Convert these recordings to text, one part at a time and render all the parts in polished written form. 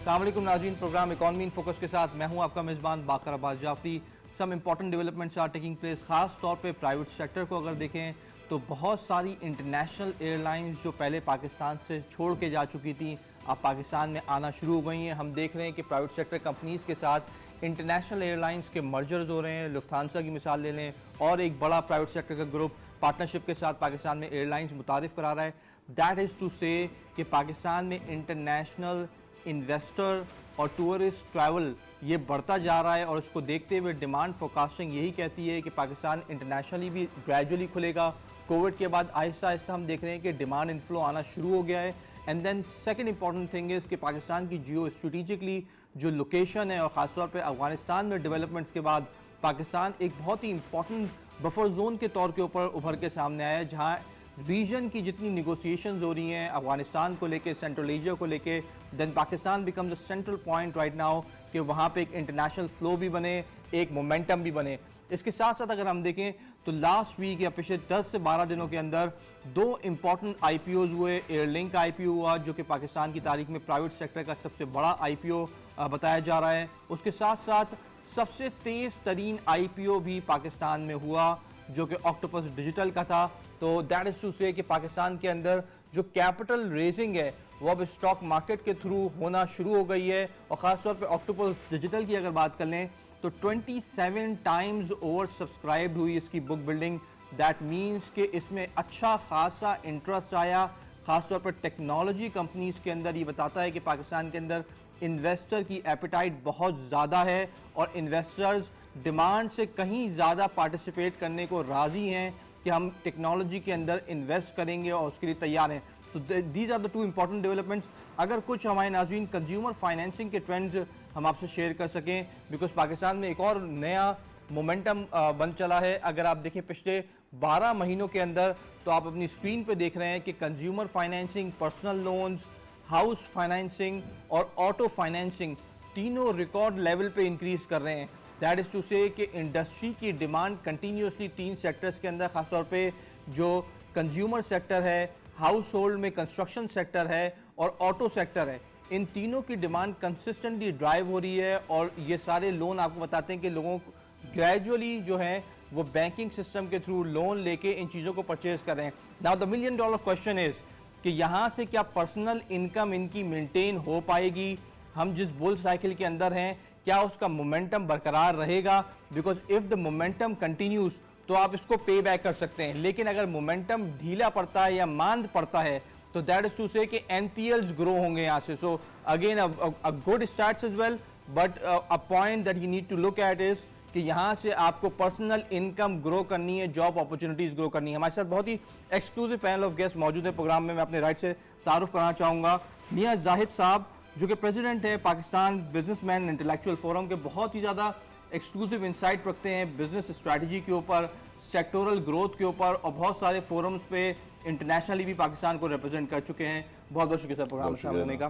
अस्सलाम वालेकुम नाज़रीन, प्रोग्राम इकॉनमी इन फोकस के साथ मैं हूं आपका मेज़बान Baqar Abbas Jafri. Some important developments are taking place. ख़ास तौर पे प्राइवेट सेक्टर को अगर देखें तो बहुत सारी इंटरनेशनल एयरलाइंस जो पहले पाकिस्तान से छोड़ के जा चुकी थी अब पाकिस्तान में आना शुरू हो गई हैं। हम देख रहे हैं कि प्राइवेट सेक्टर कंपनीज़ के साथ इंटरनेशनल एयरलाइंस के मर्जर्स हो रहे हैं। लुफ्थांसा की मिसाल ले लें, और एक बड़ा प्राइवेट सेक्टर का ग्रुप पार्टनरशिप के साथ पाकिस्तान में एयरलाइंस मुतारिफ करा रहा है। दैट इज़ टू से कि पाकिस्तान में इंटरनेशनल इन्वेस्टर और टूरिस्ट ट्रैवल ये बढ़ता जा रहा है, और इसको देखते हुए डिमांड फोरकास्टिंग यही कहती है कि पाकिस्तान इंटरनेशनली भी ग्रेजुअली खुलेगा। कोविड के बाद आहिस्ता आहिस्ता हम देख रहे हैं कि डिमांड इनफ्लो आना शुरू हो गया है। And then second important thing is कि पाकिस्तान की जियो स्ट्रेटिजिकली जो लोकेशन है, और ख़ासतौर पे अफगानिस्तान में डेवलपमेंट्स के बाद पाकिस्तान एक बहुत ही इंपॉर्टेंट बफर जोन के तौर के ऊपर उभर के सामने आया है, जहाँ रीजन की जितनी निगोसिएशंस हो रही हैं अफगानिस्तान को लेके, सेंट्रल एशिया को लेके, then Pakistan becomes a central point right now कि वहाँ पे एक इंटरनेशनल फ्लो भी बने, एक मोमेंटम भी बने। इसके साथ साथ अगर हम देखें तो लास्ट वीक या पिछले 10 से 12 दिनों के अंदर 2 इंपॉर्टेंट IPOs हुए। एयरलिंक का IPO हुआ जो कि पाकिस्तान की तारीख में प्राइवेट सेक्टर का सबसे बड़ा IPO बताया जा रहा है। उसके साथ साथ सबसे तेज़ तरीन IPO भी पाकिस्तान में हुआ जो कि ऑक्टोपस डिजिटल का था। तो दैट इज़ टू से कि पाकिस्तान के अंदर जो कैपिटल रेजिंग है वो अब स्टॉक मार्केट के थ्रू होना शुरू हो गई है। और ख़ासतौर पे ऑक्टोपस डिजिटल की अगर बात कर लें तो 27 टाइम्स ओवर सब्सक्राइब्ड हुई इसकी बुक बिल्डिंग। दैट मीन्स कि इसमें अच्छा खासा इंटरेस्ट आया, ख़ासतौर पर टेक्नोलॉजी कंपनीज़ के अंदर। ये बताता है कि पाकिस्तान के अंदर इन्वेस्टर की एपिटाइट बहुत ज़्यादा है और इन्वेस्टर्स डिमांड से कहीं ज़्यादा पार्टिसिपेट करने को राज़ी हैं कि हम टेक्नोलॉजी के अंदर इन्वेस्ट करेंगे और उसके लिए तैयार हैं। तो these are the 2 important developments. अगर कुछ हमारे नाज़रीन कंज्यूमर फाइनेंसिंग के ट्रेंड्स हम आपसे शेयर कर सकें, बिकॉज पाकिस्तान में एक और नया मोमेंटम बन चला है। अगर आप देखें पिछले 12 महीनों के अंदर तो आप अपनी स्क्रीन पे देख रहे हैं कि consumer financing, personal loans, house financing और ऑटो फाइनेंसिंग तीनों रिकॉर्ड लेवल पे इंक्रीज कर रहे हैं। दैट इज़ टू से कि इंडस्ट्री की डिमांड कंटिन्यूसली 3 सेक्टर्स के अंदर, ख़ासतौर पे जो कंज्यूमर सेक्टर है, हाउस होल्ड में कंस्ट्रक्शन सेक्टर है और ऑटो सेक्टर है, इन तीनों की डिमांड कंसिस्टेंटली ड्राइव हो रही है। और ये सारे लोन आपको बताते हैं कि लोगों ग्रेजुअली जो है वो बैंकिंग सिस्टम के थ्रू लोन लेके इन चीज़ों को परचेज कर रहे हैं। Now the $1 million question is कि यहाँ से क्या पर्सनल इनकम इनकी मेंटेन हो पाएगी? हम जिस बुल साइकिल के अंदर हैं क्या उसका मोमेंटम बरकरार रहेगा? Because if the momentum continues तो आप इसको पे बैक कर सकते हैं, लेकिन अगर मोमेंटम ढीला पड़ता है या मांद पड़ता है तो दैट इज टू से कि NPLs ग्रो होंगे यहाँ से। So again a good start as well, but a point that you need to look at is कि यहाँ से आपको पर्सनल इनकम ग्रो करनी है, जॉब अपॉर्चुनिटीज ग्रो करनी है। हमारे साथ बहुत ही एक्सक्लूसिव पैनल ऑफ गेस्ट मौजूद है प्रोग्राम में। मैं अपने राइट से तारुफ कराना चाहूँगा मियां जाहिद साहब, जो कि प्रेसिडेंट है पाकिस्तान बिजनेसमैन इंटेलेक्चुअल फोरम के। बहुत ही ज़्यादा एक्सक्लूसिव इंसाइट रखते हैं बिजनेस स्ट्रैटेजी के ऊपर, सेक्टोरल ग्रोथ के ऊपर, और बहुत सारे फोरम्स पे इंटरनेशनली भी पाकिस्तान को रिप्रेजेंट कर चुके हैं। बहुत बहुत शुक्रिया सर प्रोग्राम में शामिल होने का।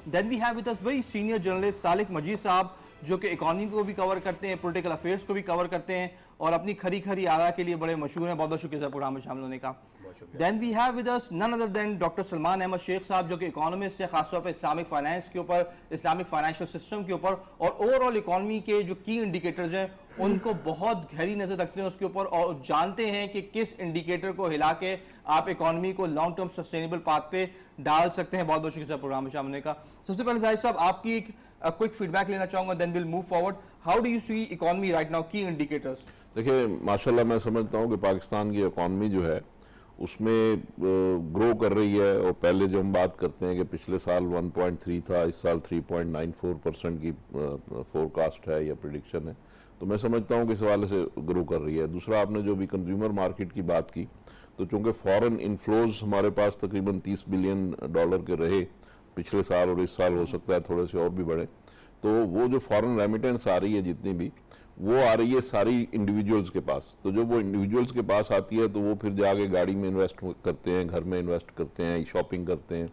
Then we have with us very senior journalist Salik Majeed sahab, जो कि इकॉनमी को भी कवर करते हैं, पॉलिटिकल अफेयर्स को भी कवर करते हैं और अपनी खरी खरी आरा के लिए बड़े मशहूर हैं। बहुत बहुत शुक्रिया सर प्रोग्राम में शामिल होने का। Then we have with us none other than doctor Salman Ahmed Sheikh साहब, जो कि इकोनॉमिस्ट है, खासतौर पर इस्लामिक फाइनेंस के ऊपर, इस्लामिक फाइनेंशियल सिस्टम के ऊपर और ओवरऑल इकॉनमी के जो की इंडिकेटर्स हैं उनको बहुत गहरी नज़र रखते हैं उसके ऊपर, और जानते हैं कि किस इंडिकेटर को हिला के आप इकॉनमी को लॉन्ग टर्म सस्टेनेबल पाथ पे डाल सकते हैं। बहुत बहुत शुक्रिया प्रोग्राम में शामिल होने का। सबसे पहले जाहिद साहब आपकी एक क्विक फीडबैक लेना चाहूँगा, then will move forward. How do you see economy right now, key indicators? देखिए माशाल्लाह मैं समझता हूँ कि पाकिस्तान की इकॉनमी जो है उसमें ग्रो कर रही है। और पहले जो हम बात करते हैं कि पिछले साल 1.3 था, इस साल 3.94% की फोरकास्ट है या प्रिडिक्शन है, तो मैं समझता हूँ कि इस हवाले से ग्रो कर रही है। दूसरा, आपने जो भी कंज्यूमर मार्केट की बात की, तो चूँकि फॉरेन इनफ्लोज हमारे पास तकरीबन $30 बिलियन के रहे पिछले साल, और इस साल हो सकता है थोड़े से और भी बढ़े, तो वो जो फॉरेन रेमिटेंस आ रही है जितनी भी, वो आ रही है सारी इंडिविजुअल्स के पास। तो जब वो इंडिविजुअल्स के पास आती है तो वो फिर जाके गाड़ी में इन्वेस्ट करते हैं, घर में इन्वेस्ट करते हैं, शॉपिंग करते हैं,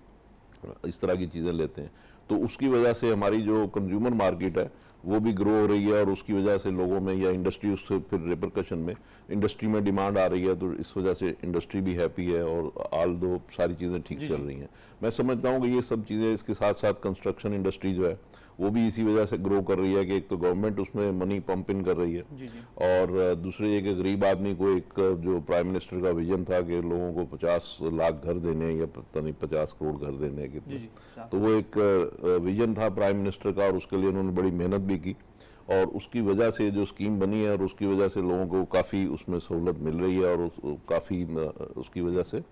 इस तरह की चीज़ें लेते हैं। तो उसकी वजह से हमारी जो कंज्यूमर मार्केट है वो भी ग्रो हो रही है और उसकी वजह से लोगों में या इंडस्ट्री उससे फिर रिपरकशन में इंडस्ट्री में डिमांड आ रही है, तो इस वजह से इंडस्ट्री भी हैप्पी है और ऑल दो सारी चीज़ें ठीक चल रही हैं। मैं समझता हूँ कि ये सब चीज़ें इसके साथ साथ कंस्ट्रक्शन इंडस्ट्री जो है वो भी इसी वजह से ग्रो कर रही है कि एक तो गवर्नमेंट उसमें मनी पंप इन कर रही है और दूसरे एक गरीब आदमी को एक जो प्राइम मिनिस्टर का विजन था कि लोगों को 50 लाख घर देने या पता नहीं 50 करोड़ घर देने कितने, तो वो एक विजन था प्राइम मिनिस्टर का और उसके लिए उन्होंने बड़ी मेहनत भी की और उसकी वजह से जो स्कीम बनी है और उसकी वजह से लोगों को काफ़ी उसमें सहूलत मिल रही है और काफ़ी उसकी वजह से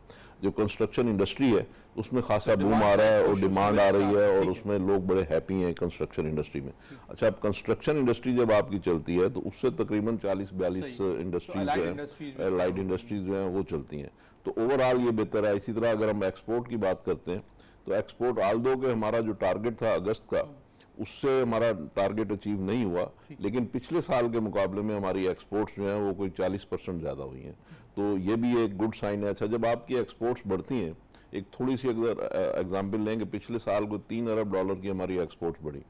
जो कंस्ट्रक्शन इंडस्ट्री है उसमें खासा बूम आ रहा है और डिमांड आ रही है और उसमें लोग बड़े हैप्पी हैं कंस्ट्रक्शन इंडस्ट्री में। अच्छा, अब कंस्ट्रक्शन इंडस्ट्री जब आपकी चलती है तो उससे तकरीबन 40-42 इंडस्ट्रीज जो है, लाइट इंडस्ट्रीज जो हैं वो चलती हैं, तो ओवरऑल ये बेहतर है। इसी तरह अगर हम एक्सपोर्ट की बात करते हैं तो एक्सपोर्ट आल्दो के हमारा जो टारगेट था अगस्त का उससे हमारा टारगेट अचीव नहीं हुआ, लेकिन पिछले साल के मुकाबले में हमारी एक्सपोर्ट्स जो हैं वो कोई 40% ज़्यादा हुई हैं, तो ये भी एक गुड साइन है। अच्छा, जब आपकी एक्सपोर्ट्स बढ़ती हैं, एक थोड़ी सी अगर एग्जांपल लेंगे, पिछले साल को $3 अरब की हमारी एक्सपोर्ट्स बढ़ी।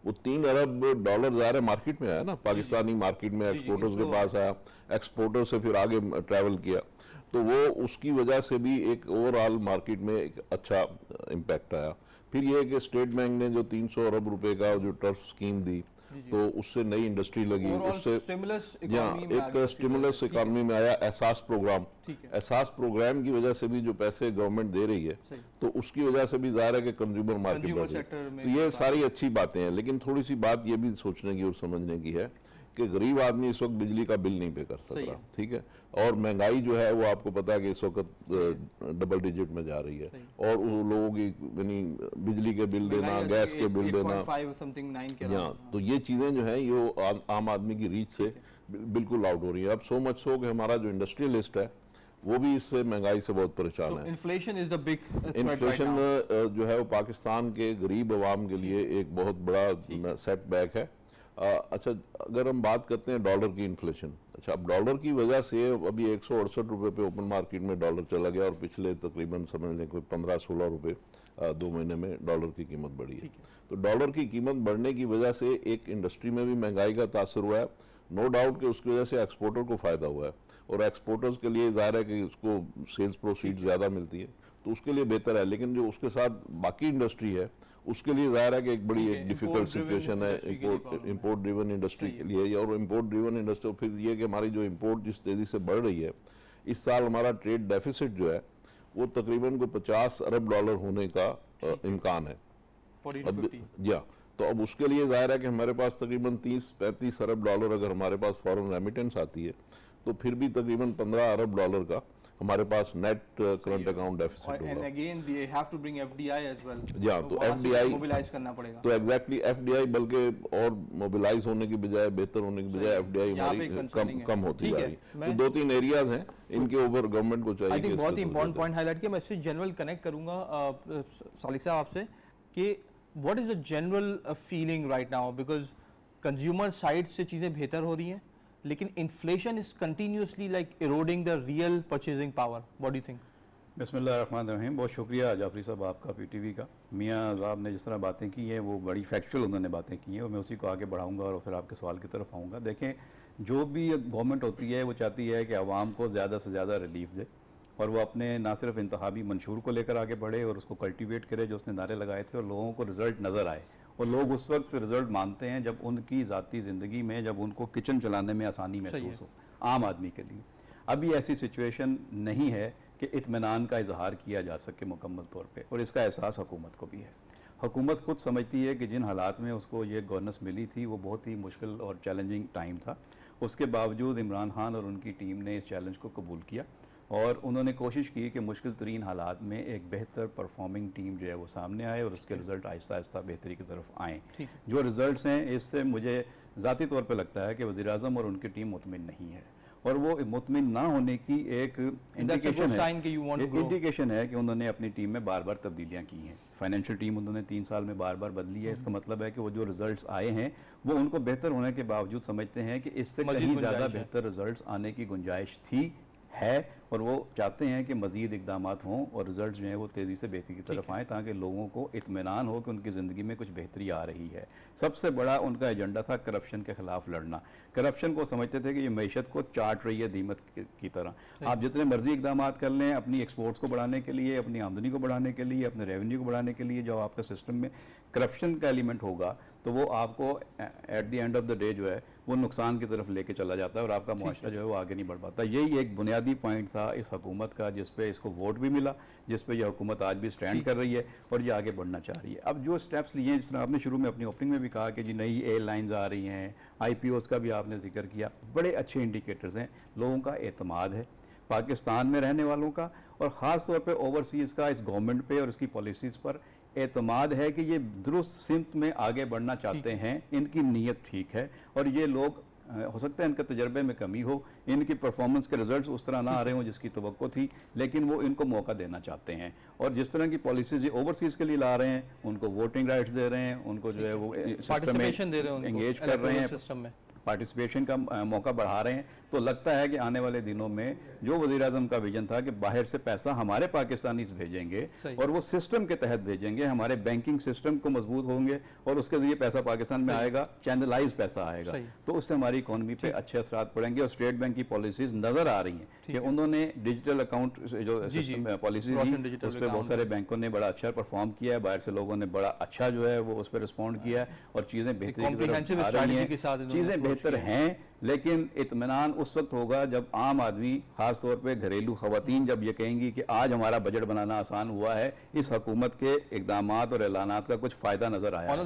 वो $3 अरब ज़ाहिर मार्केट में आया ना, पाकिस्तानी मार्केट में एक्सपोर्टर्स के पास आया, एक्सपोर्टर से फिर आगे ट्रैवल किया, तो वो उसकी वजह से भी एक ओवरऑल मार्केट में एक अच्छा इम्पैक्ट आया। फिर ये कि स्टेट बैंक ने जो 300 अरब रुपए का जो टर्फ स्कीम दी तो उससे नई इंडस्ट्री लगी, उससे एक स्टिमुलस इकोनॉमी में आया। एहसास प्रोग्राम की वजह से भी जो पैसे गवर्नमेंट दे रही है तो उसकी वजह से भी ज़ाहिर है कि कंज्यूमर मार्केट बढ़ रही है, तो ये सारी अच्छी बातें हैं। लेकिन थोड़ी सी बात ये भी सोचने की और समझने की है कि गरीब आदमी इस वक्त बिजली का बिल नहीं पे कर सक रहा, ठीक है, और महंगाई जो है वो आपको पता है कि इस वक्त डबल डिजिट में जा रही है और उन लोगों की यानी बिजली के बिल देना, गैस के बिल देना, तो ये चीज़ें जो है ये आम आदमी की रीच से बिल्कुल आउट हो रही है। अब सो मच सो कि हमारा जो इंडस्ट्रियलिस्ट है वो भी इससे महंगाई से बहुत परेशान है। Inflation is the big inflation जो है वो पाकिस्तान के गरीब अवाम के लिए एक बहुत बड़ा सेटबैक है। अच्छा, अगर हम बात करते हैं डॉलर की इन्फ्लेशन, अच्छा अब डॉलर की वजह से अभी 168 रुपये पे ओपन मार्केट में डॉलर चला गया और पिछले तकरीबन समझ लें कोई 15-16 रुपये 2 महीने में डॉलर की कीमत बढ़ी है। तो डॉलर की कीमत बढ़ने की वजह से एक इंडस्ट्री में भी महंगाई का तासर हुआ है, नो डाउट कि उसकी वजह से एक्सपोर्टर को फ़ायदा हुआ है और एक्सपोर्टर्स के लिए ज़ाहिर है कि उसको सेल्स प्रोसीड ज़्यादा मिलती है तो उसके लिए बेहतर है। लेकिन जो उसके साथ बाकी इंडस्ट्री है उसके लिए ज़ाहिर है कि एक बड़ी एक डिफिकल्ट सिचुएशन है इंपोर्ट ड्रिवन इंडस्ट्री के लिए। और इंपोर्ट ड्रिवन इंडस्ट्री फिर ये कि हमारी जो इंपोर्ट जिस तेज़ी से बढ़ रही है, इस साल हमारा ट्रेड डेफिसिट जो है वो तकरीबन को $50 अरब होने का इम्कान है। तो अब उसके लिए ज़ाहिर है कि हमारे पास तकरीबन 30-35 अरब अगर हमारे पास फॉरेन रेमिटेंस आती है तो फिर भी तकरीबन $15 अरब का हमारे पास नेट करंट अकाउंट डेफिसिट होगा। And again they have to bring FDI as well. तो FDI मोबिलाइज करना पड़ेगा। तो एग्जैक्टली FDI बल्कि और मोबिलाइज होने की बजाय बेहतर होने की बजाय FDI हमारी कम होती जा रही है। तो 2-3 एरियाज हैं इनके ऊपर गवर्नमेंट को चाहिए। आई थिंक बहुत ही इंपॉर्टेंट पॉइंट हाईलाइट किया। मैं इससे जनरल कनेक्ट करूंगा सालिक साहब आपसे कि what is the general feeling right now, because consumer side से चीज़ें बेहतर हो रही हैं लेकिन inflation is continuously like eroding the real purchasing power. What do you think? बिस्मिल्लाहिर्रहमानिर्रहीम। बहुत शुक्रिया जाफरी साहब आपका, PTV का। मियाँ साहब ने जिस तरह बातें की हैं वो बड़ी फैक्चुअल उन्होंने बातें की हैं और मैं उसी को आगे बढ़ाऊंगा और फिर आपके सवाल की तरफ आऊँगा। देखें, जो भी गवर्नमेंट होती है वो चाहती है कि आवाम को ज़्यादा से ज़्यादा रिलीफ दे और वो अपने ना सिर्फ इंतखाबी मंशूर को लेकर आगे बढ़े और उसको कल्टिवेट करे जो उसने नारे लगाए थे और लोगों को रिजल्ट नज़र आए। और लोग उस वक्त रिजल्ट मानते हैं जब उनकी ज़ाती ज़िंदगी में जब उनको किचन चलाने में आसानी महसूस हो आम आदमी के लिए। अभी ऐसी सिचुएशन नहीं है कि इत्मीनान का इजहार किया जा सके मुकम्मल तौर पे और इसका एहसास हुकूमत को भी है। हुकूमत खुद समझती है कि जिन हालात में उसको ये गवर्नेंस मिली थी वो बहुत ही मुश्किल और चैलेंजिंग टाइम था। उसके बावजूद इमरान खान और उनकी टीम ने इस चैलेंज को कबूल किया और उन्होंने कोशिश की कि मुश्किल तरीन हालात में एक बेहतर परफॉर्मिंग टीम जो है वो सामने आए और उसके रिज़ल्ट आहिस्ता आहिस्ता बेहतरी की तरफ आएँ। जो रिज़ल्ट्स हैं इससे मुझे ज़ाती तौर पे लगता है कि वज़ीर-ए-आज़म और उनकी टीम मुतमिन नहीं है और वो मुतमिन ना होने की एक इंडिकेशन है कि उन्होंने अपनी टीम में बार बार तब्दीलियाँ की हैं। फाइनेंशियल टीम उन्होंने 3 साल में बार बार बदली है। इसका मतलब है कि वो जो रिजल्ट्स आए हैं वो उनको बेहतर होने के बावजूद समझते हैं कि इससे कहीं ज़्यादा बेहतर रिजल्ट्स आने की गुंजाइश थी, है और वो चाहते हैं कि मज़ीद इकदाम हों और रिजल्ट जो हैं वो तेज़ी से बेहतरी की तरफ आएँ, ताकि लोगों को इत्मीनान हो कि उनकी ज़िंदगी में कुछ बेहतरी आ रही है। सबसे बड़ा उनका एजेंडा था करप्शन के ख़िलाफ़ लड़ना। करप्शन को समझते थे कि ये मईशत को चाट रही है दीमक की तरह। आप जितने मर्जी इकदाम कर लें अपनी एक्सपोर्ट्स को बढ़ाने के लिए, अपनी आमदनी को बढ़ाने के लिए, अपने रेवेन्यू को बढ़ाने के लिए, जो आपका सिस्टम में करप्शन का एलिमेंट होगा तो वो आपको at the end of the day जो है वो नुकसान की तरफ लेके चला जाता है और आपका मुआशरा जो है वो आगे नहीं बढ़ पाता। यही एक बुनियादी पॉइंट था इस हुकूमत का, जिस पे इसको वोट भी मिला, जिस पे यह हुकूमत आज भी स्टैंड कर रही है और ये आगे बढ़ना चाह रही है। अब जो स्टेप्स लिए हैं, जिस तरह आपने शुरू में अपनी ओपनिंग में भी कहा कि जी नई एयरलाइंस आ रही हैं, IPOs का भी आपने जिक्र किया, बड़े अच्छे इंडिकेटर्स हैं, लोगों का एतमाद है पाकिस्तान में रहने वालों का और ख़ास तौर पे ओवरसीज़ का इस गवर्नमेंट पे और इसकी पॉलिसीज़ पर एतमाद है कि ये दुरुस्त सिमत में आगे बढ़ना चाहते हैं, इनकी नीयत ठीक है और ये लोग हो सकता है इनके तजर्बे में कमी हो, इनकी परफॉर्मेंस के रिजल्ट्स उस तरह ना आ रहे हों जिसकी तवक्को थी, लेकिन वो इनको मौका देना चाहते हैं और जिस तरह की पॉलिसीज ये ओवरसीज़ के लिए ला रहे हैं, उनको वोटिंग राइट्स दे रहे हैं, उनको जो है वो सिस्टम में एंगेज कर रहे हैं, पार्टिसिपेशन का मौका बढ़ा रहे हैं, तो लगता है कि आने वाले दिनों में जो वज़ीर आज़म का विजन था कि बाहर से पैसा हमारे पाकिस्तानी भेजेंगे और वो सिस्टम के तहत भेजेंगे, हमारे बैंकिंग सिस्टम को मजबूत होंगे और उसके जरिए पैसा पाकिस्तान में आएगा, चैनलाइज पैसा आएगा, तो उससे हमारी इकोनॉमी पे अच्छे असरात पड़ेंगे। और स्टेट बैंक की पॉलिसीज नजर आ रही हैं कि उन्होंने डिजिटल अकाउंट जो सिस्टम पॉलिसी दी उस पर बहुत सारे बैंकों ने बड़ा अच्छा परफॉर्म किया है, बाहर से लोगों ने बड़ा अच्छा जो है वो उस पर रिस्पॉन्ड किया है और चीज़ें बेहतरी की तरफ आ रही हैं, चीज़ें बेहतर हैं। लेकिन इत्मीनान उस वक्त होगा जब आम आदमी, खास तौर पे घरेलू खवातीन जब ये कहेंगी कि आज हमारा बजट बनाना आसान हुआ है, इस हुकूमत के इकदामात और ऐलानात का कुछ फायदा नजर आया है।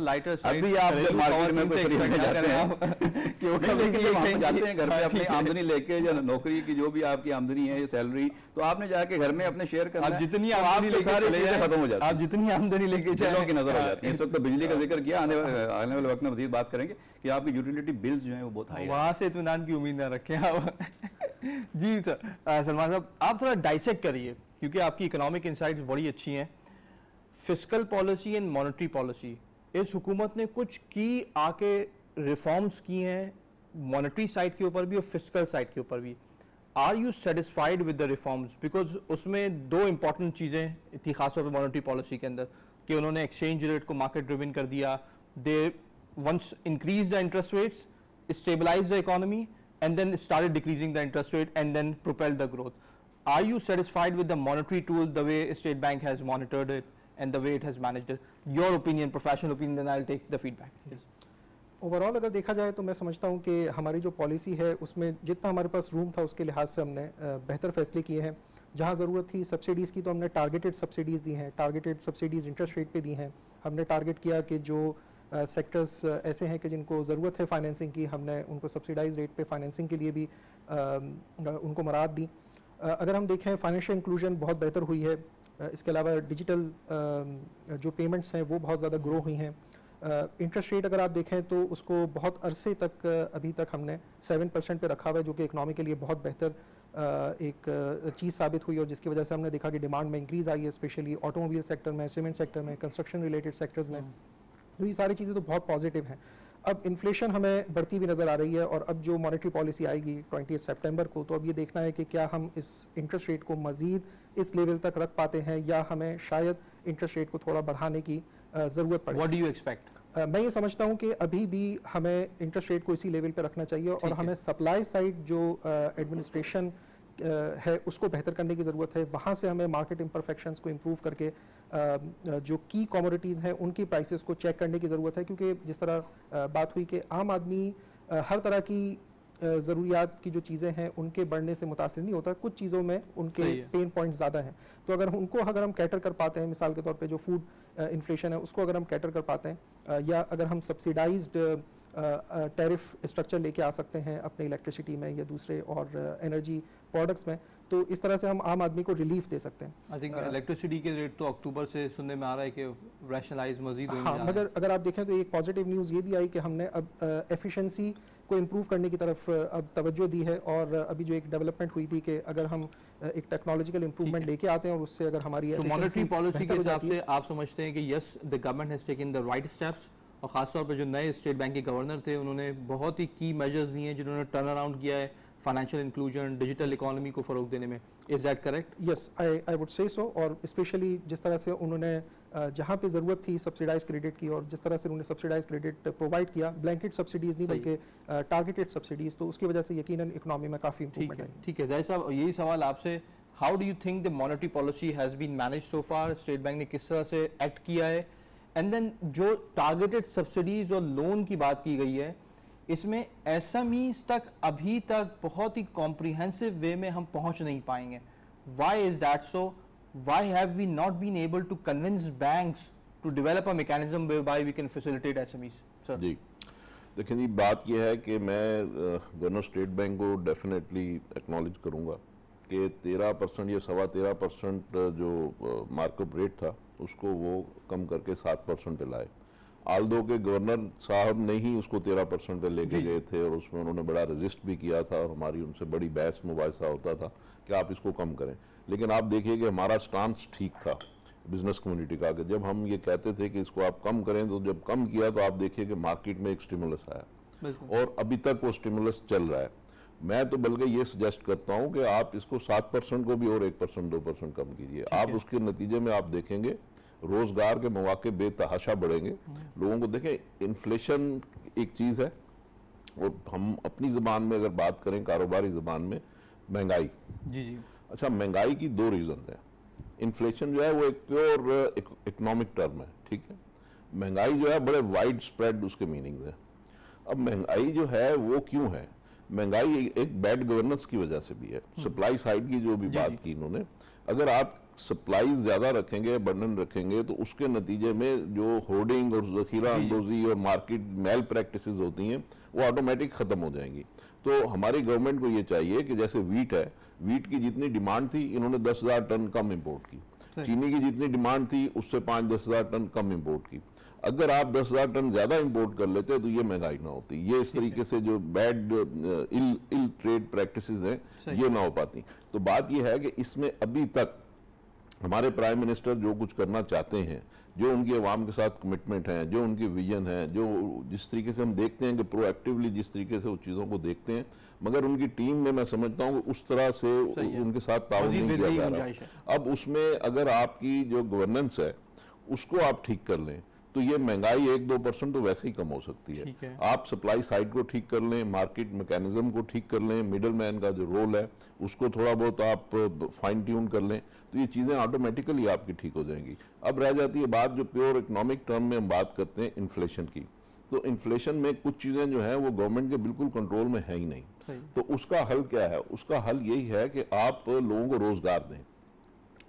अभी आप जब मार्केट में कोई खरीदने जाते हैं क्योंकि जाते हैं घर में अपनी आमदनी लेके या नौकरी की जो भी आपकी आमदनी है, सैलरी, तो आपने जाके घर में अपने शेयर करना, जितनी आमदनी खत्म हो जाती है, आप जितनी आमदनी लेके चलों की नजर आ जाती है। इस वक्त बिजली का जिक्र किया, आने वाले वक्त में मजीद बात करेंगे कि आपकी यूटिलिटी बिल्स जो है वो बहुत हाई है, वहां से इत्मीनान की उम्मीद ना रखें आप। जी सर, सलमान साहब आप थोड़ा डाइसेक्ट करिए क्योंकि आपकी इकोनॉमिक इनसाइट्स बड़ी अच्छी हैं। Fiscal policy and monetary policy, इस हुकूमत ने कुछ की आके रिफॉर्म्स की हैं मॉनेटरी साइड के ऊपर भी और फिस्कल साइड के ऊपर भी। Are you satisfied with the reforms? Because उसमें दो इंपॉर्टेंट चीज़ें थी खासतौर पर मॉनेटरी पॉलिसी के अंदर कि उन्होंने एक्सचेंज रेट को मार्केट ड्रिवन कर दिया, दे once increased the interest rates, stabilized the economy, and then started decreasing the interest rate and then propelled the growth. Are you satisfied with the monetary tool, the way State Bank has monitored it and the way it has managed it? Your opinion, professional opinion, then I'll take the feedback. Yes. Overall अगर देखा जाए तो मैं समझता हूँ कि हमारी जो पॉलिसी है उसमें जितना हमारे पास रूम था उसके लिहाज से हमने बेहतर फैसले किए हैं। जहाँ ज़रूरत थी सब्सिडीज़ की तो हमने टारगेटेड सब्सिडीज़ दी हैं, टारगेटेड सब्सिडीज़ इंटरेस्ट रेट पे दी हैं। हमने टारगेट किया कि जो सेक्टर्स ऐसे हैं कि जिनको ज़रूरत है फाइनेंसिंग की, हमने उनको सब्सिडाइज रेट पे फाइनेंसिंग के लिए भी उनको मराद दी। अगर हम देखें फाइनेंशियल इंक्लूजन बहुत बेहतर हुई है। इसके अलावा डिजिटल जो पेमेंट्स हैं वो बहुत ज़्यादा ग्रो हुई हैं। इंटरेस्ट रेट अगर आप देखें तो उसको बहुत अरसे तक अभी तक हमने 7% पे रखा हुआ है, जो कि इकनॉमी के लिए बहुत बेहतर एक चीज़ साबित हुई और जिसकी वजह से हमने देखा कि डिमांड में इंक्रीज़ आई है, स्पेशली ऑटोमोबाइल सेक्टर में, सीमेंट सेक्टर में, कंस्ट्रक्शन रिलेटेड सेक्टर्स में। तो ये सारी चीज़ें तो बहुत पॉजिटिव हैं। अब इन्फ्लेशन हमें बढ़ती हुई नज़र आ रही है और अब जो मॉनेटरी पॉलिसी आएगी 20 सितंबर को, तो अब ये देखना है कि क्या हम इस इंटरेस्ट रेट को मज़ीद इस लेवल तक रख पाते हैं या हमें शायद इंटरेस्ट रेट को थोड़ा बढ़ाने की ज़रूरत पड़े। What do you expect? मैं ये समझता हूँ कि अभी भी हमें इंटरेस्ट रेट को इसी लेवल पे रखना चाहिए और हमें सप्लाई साइड जो एडमिनिस्ट्रेशन है उसको बेहतर करने की ज़रूरत है। वहाँ से हमें मार्केट इम्परफेक्शंस को इम्प्रूव करके जो की कमोडिटीज़ हैं उनकी प्राइसेस को चेक करने की ज़रूरत है, क्योंकि जिस तरह बात हुई कि आम आदमी हर तरह की ज़रूरियात की जो चीज़ें हैं उनके बढ़ने से मुतासिर नहीं होता, कुछ चीज़ों में उनके पेन पॉइंट ज़्यादा हैं। तो अगर हम कैटर कर पाते हैं, मिसाल के तौर पे जो फूड इन्फ्लेशन है उसको अगर हम कैटर कर पाते हैं या अगर हम सब्सिडाइज्ड टैरिफ स्ट्रक्चर लेके आ सकते हैं अपने इलेक्ट्रिसिटी में या दूसरे और एनर्जी प्रोडक्ट्स में, तो इस तरह से हम आम आदमी को रिलीफ दे सकते हैं। आई थिंक इलेक्ट्रिसिटी के रेट तो अक्टूबर से सुनने में आ रहा है कि रैशनलाइज मजीद होंगे। हाँ, मगर अगर आप देखें तो एक पॉजिटिव न्यूज़ ये भी आई कि हमने अब एफिशिएंसी को इम्प्रूव करने की तरफ अब तवज्जो दी है और अभी जो एक डेवलपमेंट हुई थी कि अगर हम एक टेक्नोलॉजिकल इम्प्रूवमेंट लेके आते हैं और उससे अगर हमारी मॉनेटरी पॉलिसी के हिसाब से आप समझते हैं कि yes the government has taken the right steps और ख़ासतौर पर जो नए स्टेट बैंक के गवर्नर थे उन्होंने बहुत ही की मेजर्स लिए हैं जिन्होंने टर्न अराउंड किया है फाइनेंशियल इंक्लूजन, डिजिटल इकोनॉमी को फ़रोग देने में। Is that correct? Yes, I would say so. और स्पेशली जिस तरह से उन्होंने जहाँ पे ज़रूरत थी सब्सिडाइज क्रेडिट की, और जिस तरह से उन्होंने सब्सिडाइज क्रेडिट प्रोवाइड किया, ब्लैंकेट सब्सिडीज़ नहीं बल्कि टारगेटेड सब्सिडीज़, तो उसकी वजह से यकीनन इकोनॉमी में काफ़ी इंप्रूवमेंट आई। ठीक है जाहिर साहब, यही सवाल आपसे, how do you think the monetary policy has been manage so far? State bank ने किस तरह से एक्ट किया है? एंड देन जो टारगेटेड सब्सिडीज और लोन की बात की गई है, इसमें एसएमईज तक अभी तक बहुत ही कॉम्प्रिहेंसिव वे में हम पहुंच नहीं पाएंगे। Why is that so? Why have we not been able to convince banks to develop a mechanism whereby we can facilitate SMEs? Sir ji देखिए जी, बात यह है कि मैं गवर्नर स्टेट बैंक को डेफिनेटली एक्नॉलेज करूंगा कि 13% या 13.25% जो मार्कअप रेट था उसको वो कम करके 7% पे लाए। आल्दो के गवर्नर साहब ने ही उसको 13% पे लेके गए थे और उसमें उन्होंने बड़ा रेजिस्ट भी किया था और हमारी उनसे बड़ी बहस मुबाहिसा होता था कि आप इसको कम करें। लेकिन आप देखिए कि हमारा स्टांस ठीक था बिजनेस कम्युनिटी का, कि जब हम ये कहते थे कि इसको आप कम करें, तो जब कम किया तो आप देखिए कि मार्केट में एक स्टिमुलस आया और अभी तक वो स्टिमुलस चल रहा है। मैं तो बल्कि ये सजेस्ट करता हूं कि आप इसको 7% को भी और 1% 2% कम कीजिए। आप उसके नतीजे में आप देखेंगे रोजगार के मौके बेतहाशा बढ़ेंगे। लोगों को देखें, इन्फ्लेशन एक चीज है और हम अपनी जबान में अगर बात करें, कारोबारी जबान में, महंगाई। जी। अच्छा, महंगाई की दो रीजन है। इन्फ्लेशन जो है वो एक प्योर इकोनॉमिक टर्म है, ठीक है। महंगाई जो है बड़े वाइड स्प्रेड उसके मीनिंग है। अब महंगाई जो है वो क्यों है? महंगाई एक बैड गवर्नेंस की वजह से भी है। सप्लाई साइड की जो भी बात की इन्होंने, अगर आप सप्लाई ज्यादा रखेंगे, बर्डन रखेंगे, तो उसके नतीजे में जो होर्डिंग और जखीरा अंदोजी और मार्केट मेल प्रैक्टिसेस होती हैं वो ऑटोमेटिक खत्म हो जाएंगी। तो हमारी गवर्नमेंट को ये चाहिए कि जैसे वीट है, वीट की जितनी डिमांड थी इन्होंने 10,000 टन कम इंपोर्ट की, चीनी की जितनी डिमांड थी उससे 5-10 हज़ार टन कम इंपोर्ट की। अगर आप 10,000 टन ज्यादा इंपोर्ट कर लेते तो ये महंगाई ना होती। ये इस तरीके से जो बैड इल ट्रेड प्रैक्टिसेस हैं ये ना हो पाती। तो बात ये है कि इसमें अभी तक हमारे प्राइम मिनिस्टर जो कुछ करना चाहते हैं, जो उनकी अवाम के साथ कमिटमेंट है, जो उनकी विजन है, जो जिस तरीके से हम देखते हैं कि प्रोएक्टिवली जिस तरीके से उस चीज़ों को देखते हैं, मगर उनकी टीम में मैं समझता हूँ कि उस तरह से उनके साथ ताउन नहीं किया जा रहा। अब उसमें अगर आपकी जो गवर्नेंस है उसको आप ठीक कर लें तो ये महंगाई 1-2% तो वैसे ही कम हो सकती है। आप सप्लाई साइड को ठीक कर लें, मार्केट मैकेनिज्म को ठीक कर लें, मिडल मैन का जो रोल है उसको थोड़ा बहुत आप फाइन ट्यून कर लें, तो ये चीज़ें ऑटोमेटिकली आपकी ठीक हो जाएंगी। अब रह जाती है बात जो प्योर इकोनॉमिक टर्म में हम बात करते हैं इन्फ्लेशन की। तो इन्फ्लेशन में कुछ चीज़ें जो हैं वो गवर्नमेंट के बिल्कुल कंट्रोल में है ही नहीं। तो उसका हल क्या है? उसका हल यही है कि आप लोगों को रोजगार दें।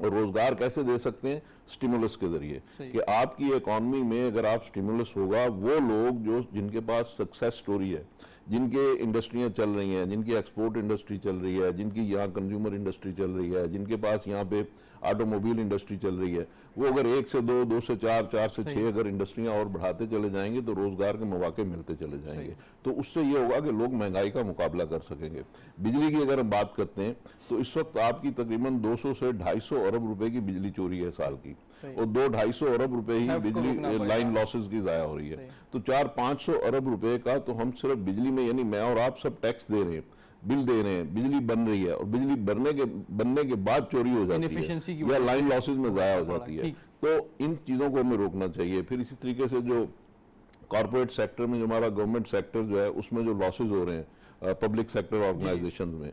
और रोजगार कैसे दे सकते हैं? स्टिमुलस के जरिए, कि आपकी इकोनॉमी में अगर आप स्टिमुलस होगा, वो लोग जो जिनके पास सक्सेस स्टोरी है, जिनके इंडस्ट्रियां चल रही हैं, जिनकी एक्सपोर्ट इंडस्ट्री चल रही है, जिनकी यहाँ कंज्यूमर इंडस्ट्री चल रही है, जिनके पास यहाँ पे ऑटोमोबाइल इंडस्ट्री चल रही है, वो अगर 1 से 2, 2 से 4, 4 से 6 अगर इंडस्ट्रियां और बढ़ाते चले जाएंगे तो रोजगार के मौके मिलते चले जाएंगे। तो उससे ये होगा कि लोग महंगाई का मुकाबला कर सकेंगे। बिजली की अगर हम बात करते हैं तो इस वक्त आपकी तकरीबन 200 से 250 अरब रुपए की बिजली चोरी है साल की, और 200-250 अरब रुपए ही बिजली लाइन लॉसेज की जाया हो रही है। तो 400-500 अरब रुपए का तो हम सिर्फ बिजली में, यानी मैं और आप सब टैक्स दे रहे हैं, बिल दे रहे हैं, बिजली बन रही है और बिजली बनने के बाद चोरी हो जाती है या लाइन लॉसेज में जाया हो जाती है। तो इन चीज़ों को हमें रोकना चाहिए। फिर इसी तरीके से जो कॉर्पोरेट सेक्टर में जो हमारा गवर्नमेंट सेक्टर जो है उसमें जो लॉसेज हो रहे हैं पब्लिक सेक्टर ऑर्गेनाइजेशन में,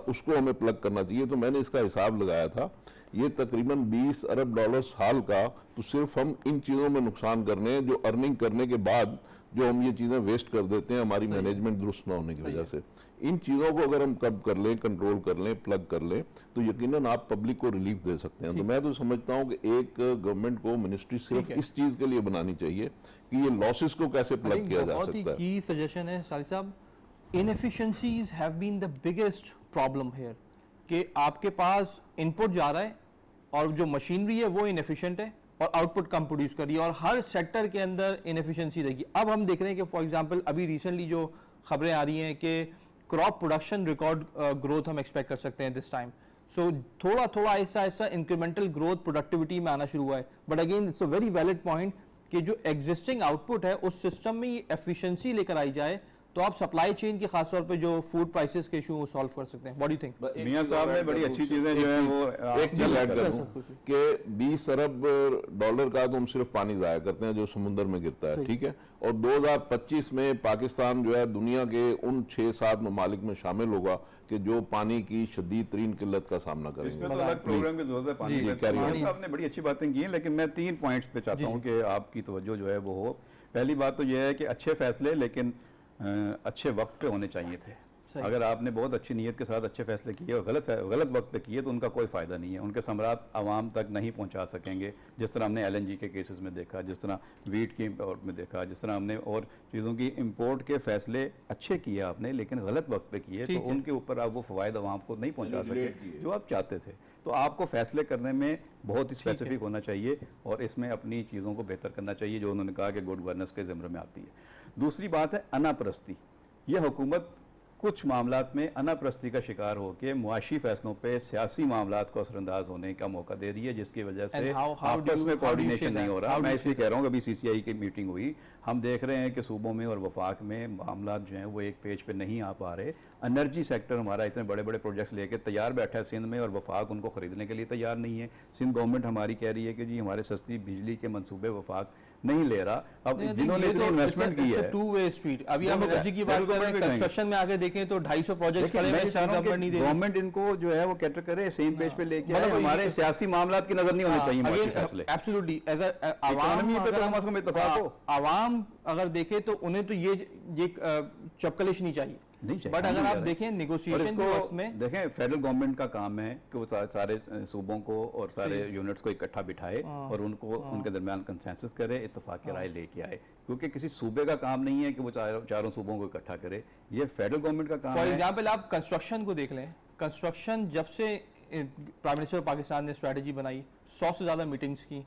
उसको हमें प्लग करना चाहिए। तो मैंने इसका हिसाब लगाया था, ये तकरीबन $20 अरब साल का तो सिर्फ हम इन चीज़ों में नुकसान कर रहे हैं, जो अर्निंग करने के बाद जो हम ये चीज़ें वेस्ट कर देते हैं हमारी मैनेजमेंट दुरुस्त ना होने की वजह से। इन चीज़ों को अगर हम कब कर लें, कंट्रोल कर लें, प्लग कर लें, तो यकीनन आप पब्लिक को रिलीफ दे सकते हैं। तो मैं तो समझता हूँ कि एक गवर्नमेंट को मिनिस्ट्री सिर्फ इस चीज़ के लिए बनानी चाहिए कि ये लॉसेस को कैसे प्लग किया जा सकता है। की सजेशन है साली साहब, inefficiencies have been the biggest problem here, कि आपके पास इनपुट जा रहा है और जो मशीनरी है वो इनएफिशिएंट है और आउटपुट कम प्रोड्यूस कर रही है, और हर सेक्टर के अंदर इनएफिशिएंसी रहेगी। अब हम देख रहे हैं कि फॉर एग्जांपल अभी रिसेंटली जो खबरें आ रही हैं कि क्रॉप प्रोडक्शन रिकॉर्ड ग्रोथ हम एक्सपेक्ट कर सकते हैं दिस टाइम। सो थोड़ा थोड़ा ऐसा इंक्रीमेंटल ग्रोथ प्रोडक्टिविटी में आना शुरू हुआ है। But again it's a very valid point कि जो एग्जिस्टिंग आउटपुट है उस सिस्टम में ये एफिशिएंसी लेकर आई जाए तो आप सप्लाई चेन के खासतौर पे जो फूड प्राइसेस के इशू वो सॉल्व कर सकते हैं। What do you think? Mian sahab ने बड़ी अच्छी चीजें जो है वो एक चीज ऐड कर दूं कि 20 अरब डॉलर का तो हम सिर्फ पानी जाया करते हैं जो समुद्र में गिरता है, ठीक है, और 2025 में पाकिस्तान जो है दुनिया के उन 6-7 ममालिक में शामिल होगा कि जो पानी की शदीद तरीन किल्लत का सामना करेंगे। इसमें तो अलग प्रोग्राम की जरूरत है पानी में। साहब ने बड़ी अच्छी बातें की हैं, लेकिन मैं 3 पॉइंट्स पे चाहता हूँ कि आपकी तवज्जो जो है वो हो। पहली बात तो यह है कि अच्छे फैसले लेकिन अच्छे वक्त पे होने चाहिए थे। अगर आपने बहुत अच्छी नीयत के साथ अच्छे फैसले किए और गलत वक्त पे किए तो उनका कोई फ़ायदा नहीं है, उनके समरात आवाम तक नहीं पहुंचा सकेंगे। जिस तरह हमने LNG के केसेस में देखा, जिस तरह वीट की इम्पोर्ट में देखा, जिस तरह हमने और चीज़ों की इम्पोर्ट के फैसले अच्छे किए आपने लेकिन गलत वक्त पे किए तो उनके ऊपर आप वो फ़वाद आवाम को नहीं पहुँचा सके जो आप चाहते थे। तो आपको फैसले करने में बहुत ही स्पेसिफिक होना चाहिए और इसमें अपनी चीज़ों को बेहतर करना चाहिए जो उन्होंने कहा कि गुड गवर्नेंस के ज़िम्मे में आती है। दूसरी बात है अनापरस्ती। यह हुकूमत कुछ मामलात में अनापरस्ती का शिकार होकर मुआशी फैसलों पे सियासी मामलात को असरअंदाज होने का मौका दे रही है, जिसकी वजह से आपस में कोऑर्डिनेशन नहीं हो रहा। मैं इसलिए कह रहा हूँ अभी CCI की मीटिंग हुई, हम देख रहे हैं कि सूबों में और वफाक में मामलात जो हैं वो एक पेज पे नहीं आ पा रहे। एनर्जी सेक्टर हमारा इतने बड़े बड़े प्रोजेक्ट्स लेके तैयार बैठा है सिंध में और वफाक उनको खरीदने के लिए तैयार नहीं है। सिंध गवर्नमेंट हमारी कह रही है कि जी हमारे सस्ती बिजली के मंसूबे वफाक नहीं ले रहा। अब जिन्होंने इतनी इन्वेस्टमेंट की है, टू वे स्ट्रीट। अभी हम एनर्जी की बात कर रहे हैं, कंस्ट्रक्शन में आगे देखें तो 250 प्रोजेक्ट्स खड़े हैं, गवर्नमेंट इनको जो है वो कैटर करे, सेम पेज पे लेके आए। हमारे सियासी मामलात की नजर नहीं होनी चाहिए फैसले। एब्सोल्युटली एज अ इकोनॉमी पे तो कम से कम इत्तेफाक हो। आवाम अगर देखे तो उन्हें तो ये चपकलिश नहीं चाहिए, बट अगर आप देखें नेगोशिएशन के वक्त में देखें फेडरल गवर्नमेंट का काम है कि वो सारे सूबों को और सारे यूनिट्स को इकट्ठा बिठाए और उनको उनके दरमियान कंसेंसस करे, इत्तेफाक की राय लेके आए, क्योंकि किसी सूबे का काम नहीं है कि वो चारों सूबों को इकट्ठा करे, ये फेडरल गवर्नमेंट का काम है। फॉर एग्जाम्पल आप कंस्ट्रक्शन को देख लें, कंस्ट्रक्शन जब से प्राइम मिनिस्टर पाकिस्तान ने स्ट्रेटेजी बनाई, 100 से ज्यादा मीटिंग्स की,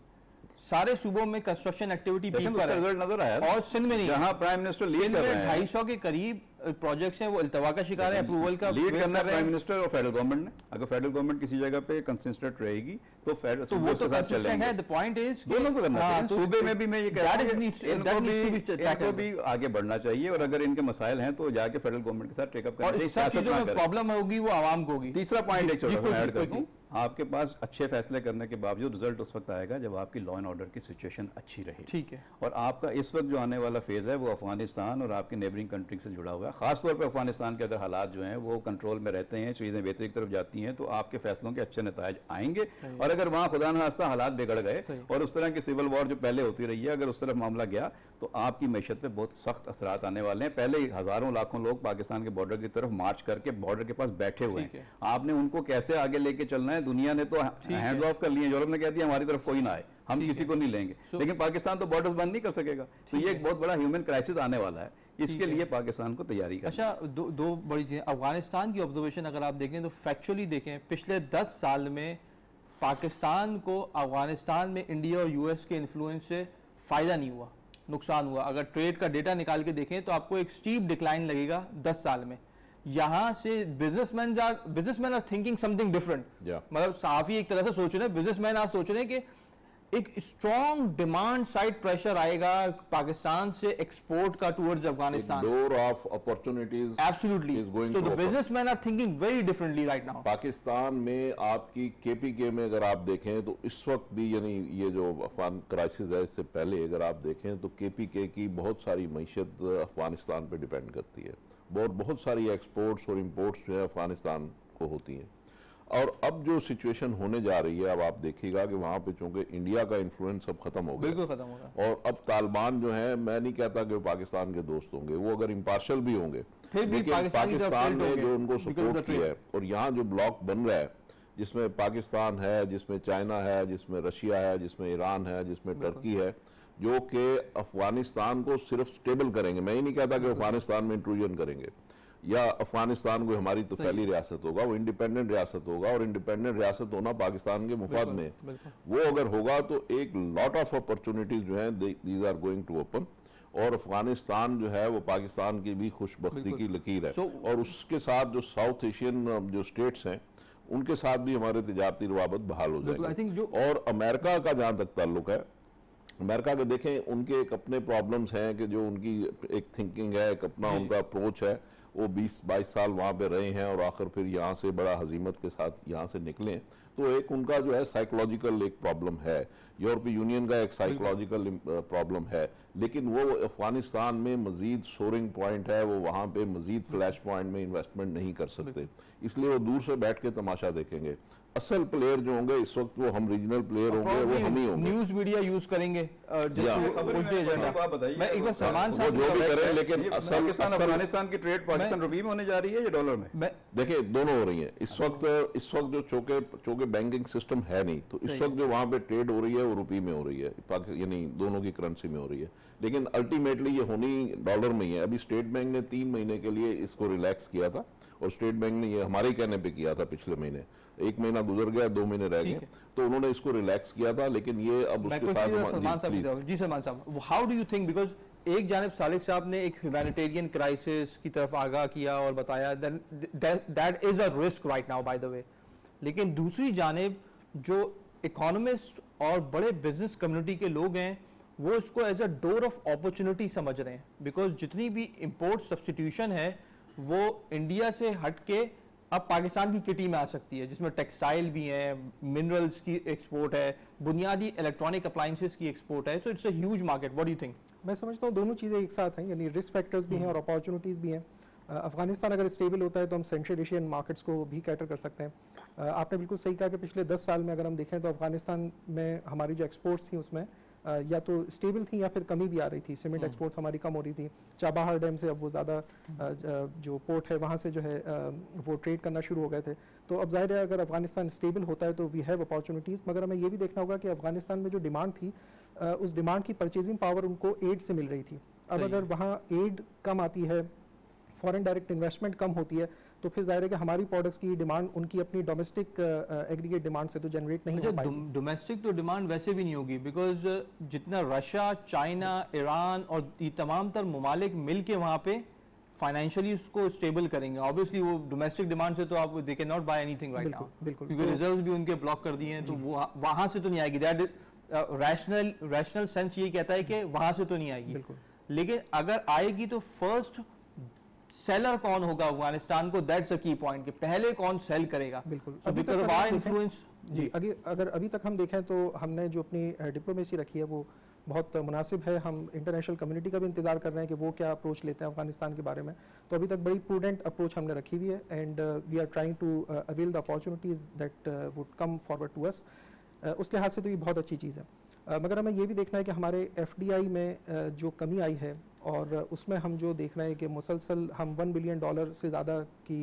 सारे सूबों में कंस्ट्रक्शन एक्टिविटी पीक पर है रिजल्ट नजर आया और सिंध में नहीं। जहां प्राइम मिनिस्टर लीड कर रहे हैं 250 के करीब प्रोजेक्ट्स हैं वो इल्तवा का शिकार है, अप्रूवल का लीड करना प्राइम मिनिस्टर और फेडरल गवर्नमेंट ने। अगर फेडरल गवर्नमेंट किसी जगह पे कंसिस्टेंट रहेगी तो फेडरल वो तो साथ चलेंगे। द पॉइंट इज दोनों को करना चाहिए। सूबे में भी मैं ये कह रहा हूं इनको भी आगे बढ़ना चाहिए और अगर इनके मसाइल हैं तो जाके फेडरल गवर्नमेंट के साथ टेकअप करना चाहिए। प्रॉब्लम होगी वो आवाम को होगी। तीसरा पॉइंट एक छोटा सा ऐड कर दूं, आपके पास अच्छे फैसले करने के बावजूद रिजल्ट उस वक्त आएगा जब आपकी लॉ एंड ऑर्डर की सिचुएशन अच्छी रहे। ठीक है। और आपका इस वक्त जो आने वाला फेज है वो अफगानिस्तान और आपकी नेबरिंग कंट्री से जुड़ा हुआ है। खासतौर पर अफगानिस्तान के अगर हालात जो हैं वो कंट्रोल में रहते हैं, चीज़ें बेहतरी की तरफ जाती हैं तो आपके फैसलों के अच्छे नतायज आएंगे। और अगर वहाँ खुदा न खास्ता हालात बिगड़ गए और उस तरह की सिविल वॉर जो पहले होती रही है अगर उस तरफ मामला गया तो आपकी मैशत पे बहुत सख्त असरात आने वाले हैं। पहले हजारों लाखों लोग पाकिस्तान के बॉर्डर की तरफ मार्च करके बॉर्डर के पास बैठे हुए हैं, आपने उनको कैसे आगे लेके चलना है। दुनिया ने तो हैंड ऑफ कर लिए, यूरोप ने कह दिया हमारी तरफ कोई ना आए, हम किसी को नहीं लेंगे, लेकिन पाकिस्तान तो बॉर्डर्स बंद नहीं कर सकेगा। तो ये एक बहुत बड़ा ह्यूमन क्राइसिस आने वाला है, इसके लिए पाकिस्तान को तैयारी करनी। अच्छा, दो बड़ी चीजें। अफगानिस्तान की ऑब्जर्वेशन अगर आप देखें तो फैक्चुअली देखें पिछले 10 साल में पाकिस्तान को अफगानिस्तान में इंडिया और US के इन्फ्लुएंस से फायदा नहीं हुआ, नुकसान हुआ। अगर ट्रेड का डेटा निकाल के देखें तो आपको एक स्टीप डिक्लाइन लगेगा 10 साल में। यहाँ से businessman are thinking something different. मतलब साफी एक तरह से सोच रहे हैं, बिजनेसमैन आज सोच रहे हैं कि एक स्ट्रॉन्ग डिमांड साइड प्रेशर आएगा पाकिस्तान से एक्सपोर्ट का towards Afghanistan. Door of opportunities absolutely. So the businessman are thinking very differently right now. Pakistan में आपकी KPK में अगर आप देखें तो इस वक्त भी यानी ये जो अफगान क्राइसिस है इससे पहले अगर आप देखें तो KPK की बहुत सारी मईशत अफगानिस्तान पे डिपेंड करती है। बहुत सारी एक्सपोर्ट्स और इंपोर्ट्स जो है अफगानिस्तान को होती हैं। और अब जो सिचुएशन होने जा रही है अब आप देखिएगा कि वहाँ पे चूंकि इंडिया का इन्फ्लुएंस अब खत्म हो गया, बिल्कुल खत्म होगा। और अब तालिबान जो है, मैं नहीं कहता कि वो पाकिस्तान के दोस्त होंगे, वो अगर इम्पार्शल भी होंगे फिर भी पाकिस्तान ने जो उनको सपोर्ट किया है और यहाँ जो ब्लॉक बन रहा है जिसमें पाकिस्तान है, जिसमें चाइना है, जिसमें रशिया है, जिसमें ईरान है, जिसमें टर्की है, जो कि अफगानिस्तान को सिर्फ स्टेबल करेंगे। मैं ही नहीं कहता कि अफगानिस्तान में इंट्रूजन करेंगे या अफगानिस्तान को हमारी तो पहली रियासत होगा, वो इंडिपेंडेंट रियासत होगा और इंडिपेंडेंट रियासत होना पाकिस्तान के मुफाद में, वो अगर होगा तो एक लॉट ऑफ अपॉर्चुनिटीज जो हैं these are going to open. और अफगानिस्तान जो है वो पाकिस्तान की भी खुशबख्ती की लकीर है। और उसके साथ जो साउथ एशियन जो स्टेट्स हैं उनके साथ भी हमारे तिजारती रवाबत बहाल हो जाएंगे। और अमेरिका का जहां तक ताल्लुक है अमेरिका के देखें, उनके एक अपने प्रॉब्लम्स हैं कि जो उनकी एक थिंकिंग है, एक अपना उनका अप्रोच है, वो 20-22 साल वहाँ पे रहे हैं और आखिर फिर यहाँ से बड़ा हजीमत के साथ यहाँ से निकले। तो एक उनका जो है साइकोलॉजिकल एक प्रॉब्लम है, यूरोपीय यूनियन का एक साइकोलॉजिकल प्रॉब्लम है, लेकिन वो अफगानिस्तान में मजीद सोरिंग पॉइंट है, वो वहाँ पे मजीद फ्लैश पॉइंट में इन्वेस्टमेंट नहीं कर सकते, इसलिए वो दूर से बैठ के तमाशा देखेंगे। असल प्लेयर जो होंगे इस वक्त वो हम रीजनल प्लेयर होंगे, वो हम ही होंगे। न्यूज़ मीडिया यूज करेंगे मैं एक बार सलमान साहब जो भी करें, लेकिन पाकिस्तान अफगानिस्तान की ट्रेड पाकिस्तान रुपये में होने जा रही है या डॉलर में? देखिए दोनों हो रही है इस वक्त जो चूंकि बैंकिंग सिस्टम है नहीं, तो इस वक्त जो वहाँ पे ट्रेड हो रही है वो रुपये में हो रही है, यानी दोनों की करेंसी में हो रही है, लेकिन अल्टीमेटली ये होनी डॉलर में ही है। अभी स्टेट बैंक ने 3 महीने के लिए इसको रिलैक्स किया था, और स्टेट बैंक ने ये हमारे कहने पे किया था पिछले महीने, 1 महीना गुजर गया, 2 महीने रह गए, तो उन्होंने इसको रिलैक्स किया था, लेकिन ये अब उसके साथ जी सलमान साहब, how do you think, because एक जानिब सालिक साहब ने एक ह्यूमैनिटेरियन क्राइसिस की तरफ आगाह किया और बताया that is a risk right now by the way, लेकिन दूसरी जानिब जो इकोनॉमिस्ट और बड़े बिजनेस कम्युनिटी के लोग हैं वो इसको as a door of opportunity समझ रहे हैं, बिकॉज जितनी भी इंपोर्ट सब्सटीट्यूशन है वो इंडिया से हट के अब पाकिस्तान की किटी में आ सकती है, जिसमें टेक्सटाइल भी है, मिनरल्स की एक्सपोर्ट है, बुनियादी इलेक्ट्रॉनिक अप्लायंसेस की एक्सपोर्ट है, तो it's a huge market. What do you think? मैं समझता हूँ दोनों चीज़ें एक साथ हैं, यानी रिस्क फैक्टर्स भी हैं और अपॉर्चुनिटीज़ भी हैं। अफगानिस्तान अगर स्टेबल होता है तो हम सेंट्रल एशियन मार्केट्स को भी कैटर कर सकते हैं। आपने बिल्कुल सही कहा कि पिछले 10 साल में अगर हम देखें तो अफगानिस्तान में हमारी जो एक्सपोर्ट्स थी उसमें या तो स्टेबल थी या फिर कमी भी आ रही थी। सीमेंट एक्सपोर्ट हमारी कम हो रही थी, चाबहार डैम से अब वो ज़्यादा जो पोर्ट है वहाँ से जो है वो ट्रेड करना शुरू हो गए थे। तो अब जाहिर है अगर अफगानिस्तान स्टेबल होता है तो वी हैव अपॉर्चुनिटीज़, मगर हमें ये भी देखना होगा कि अफगानिस्तान में जो डिमांड थी उस डिमांड की परचेजिंग पावर उनको एड से मिल रही थी। अब अगर वहाँ एड कम आती है, फॉरेन डायरेक्ट इन्वेस्टमेंट कम होती है, तो फिर जाहिर है कि हमारी प्रोडक्ट्स की डिमांड उनकी अपनी डोमेस्टिक एग्रीगेट डिमांड से तो जनरेट नहीं हो पाएगी। डोमेस्टिक तो डिमांड वैसे भी नहीं होगी, बिकॉज जितना रशिया, चाइना, ईरान और ये तमाम तर ममालिक मिल के वहाँ पे फाइनेंशियली उसको स्टेबल करेंगे। ऑब्वियसली वो डोमेस्टिक डिमांड से तो आप they can not buy anything right now, बिल्कुल, क्योंकि रिजर्व्स भी उनके ब्लॉक कर दिए हैं, तो वो वहाँ से तो नहीं आएगी। दैट रैशनल सेंस ये कहता है कि वहाँ से तो नहीं आएगी, लेकिन अगर आएगी तो फर्स्ट सेलर कौन होगा अफगानिस्तान को, दैट्स द की पॉइंट कि पहले कौन सेल करेगा। बिल्कुल, अभी तक आवर इन्फ्लुएंस जी अगर अभी तक हम देखें तो हमने जो अपनी डिप्लोमेसी रखी है वो बहुत मुनासिब है। हम इंटरनेशनल कम्युनिटी का भी इंतजार कर रहे हैं कि वो क्या अप्रोच लेते हैं अफगानिस्तान के बारे में, तो अभी तक बड़ी प्रूडेंट अप्रोच हमने रखी हुई है and we are trying to avail the opportunities that would come forward to us. उस लिहाज से तो ये बहुत अच्छी चीज़ है, मगर हमें ये भी देखना है कि हमारे FDI में जो कमी आई है और उसमें हम जो देख रहे हैं कि मुसलसल हम $1 बिलियन से ज़्यादा की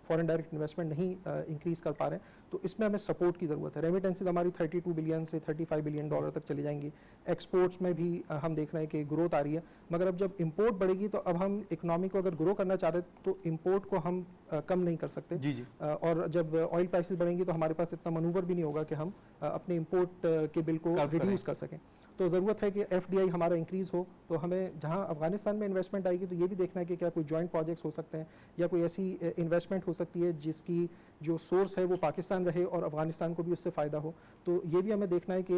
फॉरेन डायरेक्ट इन्वेस्टमेंट नहीं इंक्रीज़ कर पा रहे हैं, तो इसमें हमें सपोर्ट की ज़रूरत है। रेमिटेंसेज हमारी 32 बिलियन से $35 बिलियन तक चली जाएंगी। एक्सपोर्ट्स में भी हम देख रहे हैं कि ग्रोथ आ रही है, मगर अब जब इंपोर्ट बढ़ेगी तो अब हम इकनॉमी को अगर ग्रो करना चाह रहे हैं तो इंपोर्ट को हम कम नहीं कर सकते। जी जी। और जब ऑयल प्राइसेस बढ़ेंगी तो हमारे पास इतना मनूवर भी नहीं होगा कि हम अपने इंपोर्ट के बिल को रिड्यूस कर सकें। तो ज़रूरत है कि FDI हमारा इंक्रीज़ हो, तो हमें जहाँ अफगानिस्तान में इन्वेस्टमेंट आएगी तो ये भी देखना है कि क्या कोई जॉइंट प्रोजेक्ट्स हो सकते हैं या कोई ऐसी इन्वेस्टमेंट हो सकती है जिसकी जो सोर्स है वो पाकिस्तान रहे और अफगानिस्तान को भी उससे फ़ायदा हो। तो ये भी हमें देखना है कि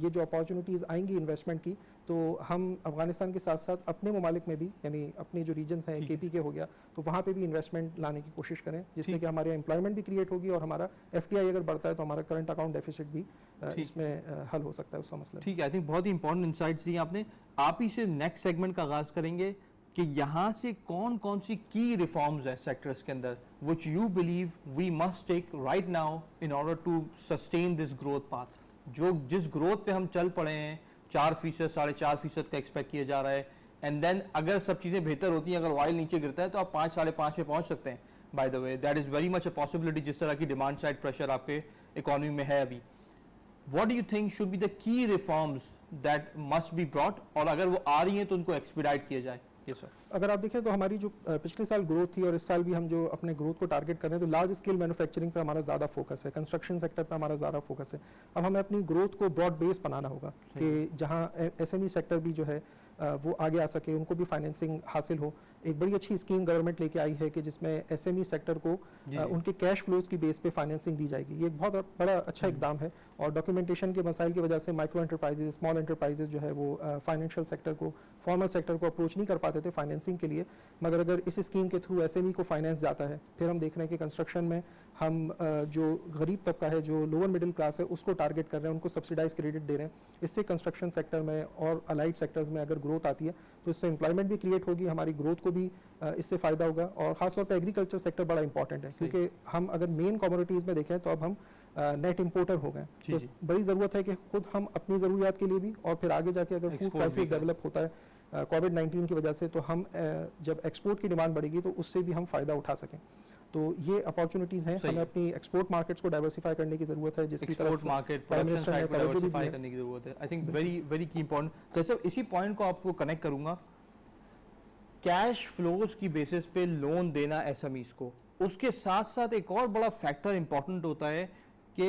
ये जो अपॉर्चुनिटीज़ आएंगी इन्वेस्टमेंट की, तो हम अफगानिस्तान के साथ साथ अपने ममालिक में भी, यानी अपने जो रीजन्स हैं KP के हो गया, तो वहाँ पे भी इन्वेस्टमेंट लाने की कोशिश करें, जिससे कि हमारे एम्प्लॉयमेंट भी क्रिएट होगी और हमारा FDI अगर बढ़ता है तो हमारा करंट अकाउंट डेफिसिट भी इसमें हल हो सकता है उसका मसला। ठीक है, आई थिंक बहुत ही इंपॉर्टेंट इंसाइट्स दिए आपने। आप ही से नेक्स्ट सेगमेंट का आगाज़ करेंगे कि यहाँ से कौन कौन सी की रिफॉर्म्स है सेक्टर्स के अंदर which you believe we must take right now in order to sustain this growth path. जो जिस ग्रोथ पे हम चल पड़े हैं 4%, 4.5% का एक्सपेक्ट किया जा रहा है, एंड देन अगर सब चीज़ें बेहतर होती हैं, अगर ऑयल नीचे गिरता है तो आप 5, 5.5 पे पहुँच सकते हैं। By the way that is very much a possibility जिस तरह की डिमांड साइड प्रेशर आपके इकोनॉमी में है अभी। What do you think should be the key reforms that must be brought, और अगर वो आ रही हैं तो उनको एक्सपीडाइट किया जाए? Yes, sir. अगर आप देखें तो हमारी जो पिछले साल ग्रोथ थी और इस साल भी हम जो अपने ग्रोथ को टारगेट कर रहे हैं तो लार्ज स्केल मैन्युफैक्चरिंग पे हमारा ज़्यादा फोकस है, कंस्ट्रक्शन सेक्टर पे हमारा ज़्यादा फोकस है। अब हमें अपनी ग्रोथ को ब्रॉड बेस बनाना होगा कि जहाँ SME सेक्टर भी जो है वो आगे आ सके, उनको भी फाइनेंसिंग हासिल हो। एक बड़ी अच्छी स्कीम गवर्नमेंट लेके आई है कि जिसमें एसएमई सेक्टर को उनके कैश फ्लोज की बेस पे फाइनेंसिंग दी जाएगी। ये एक बहुत बड़ा अच्छा इकदाम है और डॉक्यूमेंटेशन के मसाइल की वजह से माइक्रो एंटरप्राइजेज, स्मॉल एंटरप्राइजेज जो है वो फाइनेंशियल सेक्टर को, फॉर्मल सेक्टर को अप्रोच नहीं कर पाते थे फाइनेंसिंग के लिए। मगर अगर इस स्कीम के थ्रू एसएमई को फाइनेंस जाता है, फिर हम देख रहे हैं कि कंस्ट्रक्शन में हम जो गरीब तबका है, जो लोअर मिडिल क्लास है, उसको टारगेट कर रहे हैं, उनको सब्सिडाइज क्रेडिट दे रहे हैं। इससे कंस्ट्रक्शन सेक्टर में और अलाइड सेक्टर्स में अगर ग्रोथ आती है तो इससे एम्प्लॉयमेंट भी क्रिएट होगी, हमारी ग्रोथ को भी इससे फ़ायदा होगा। और ख़ासतौर पर एग्रीकल्चर सेक्टर बड़ा इंपॉर्टेंट है, क्योंकि हम अगर मेन कमोडिटीज़ में देखें तो अब हम नेट इंपोर्टर हो गए। तो बड़ी ज़रूरत है कि खुद हम अपनी ज़रूरियात के लिए भी, और फिर आगे जाके अगर फूड प्राइसेस डेवलप होता है कोविड-19 की वजह से, तो हम जब एक्सपोर्ट की डिमांड बढ़ेगी तो उससे भी हम फ़ायदा उठा सकें। तो ये अपॉर्चुनिटीज़ हैं, हमें अपनी एक्सपोर्ट मार्केट्स को डाइवर्सिफाई करने की ज़रूरत है, जिसकी तरफ मार्केट प्रोडक्शन साइड को डाइवर्सिफाई करने की ज़रूरत है। आई थिंक वेरी की इंपॉर्टेंट। तो सर इसी पॉइंट को आपको कनेक्ट करूंगा, कैश फ्लोज की बेसिस पे लोन देना एसएमईज को, उसके साथ साथ एक और बड़ा फैक्टर इंपॉर्टेंट होता है कि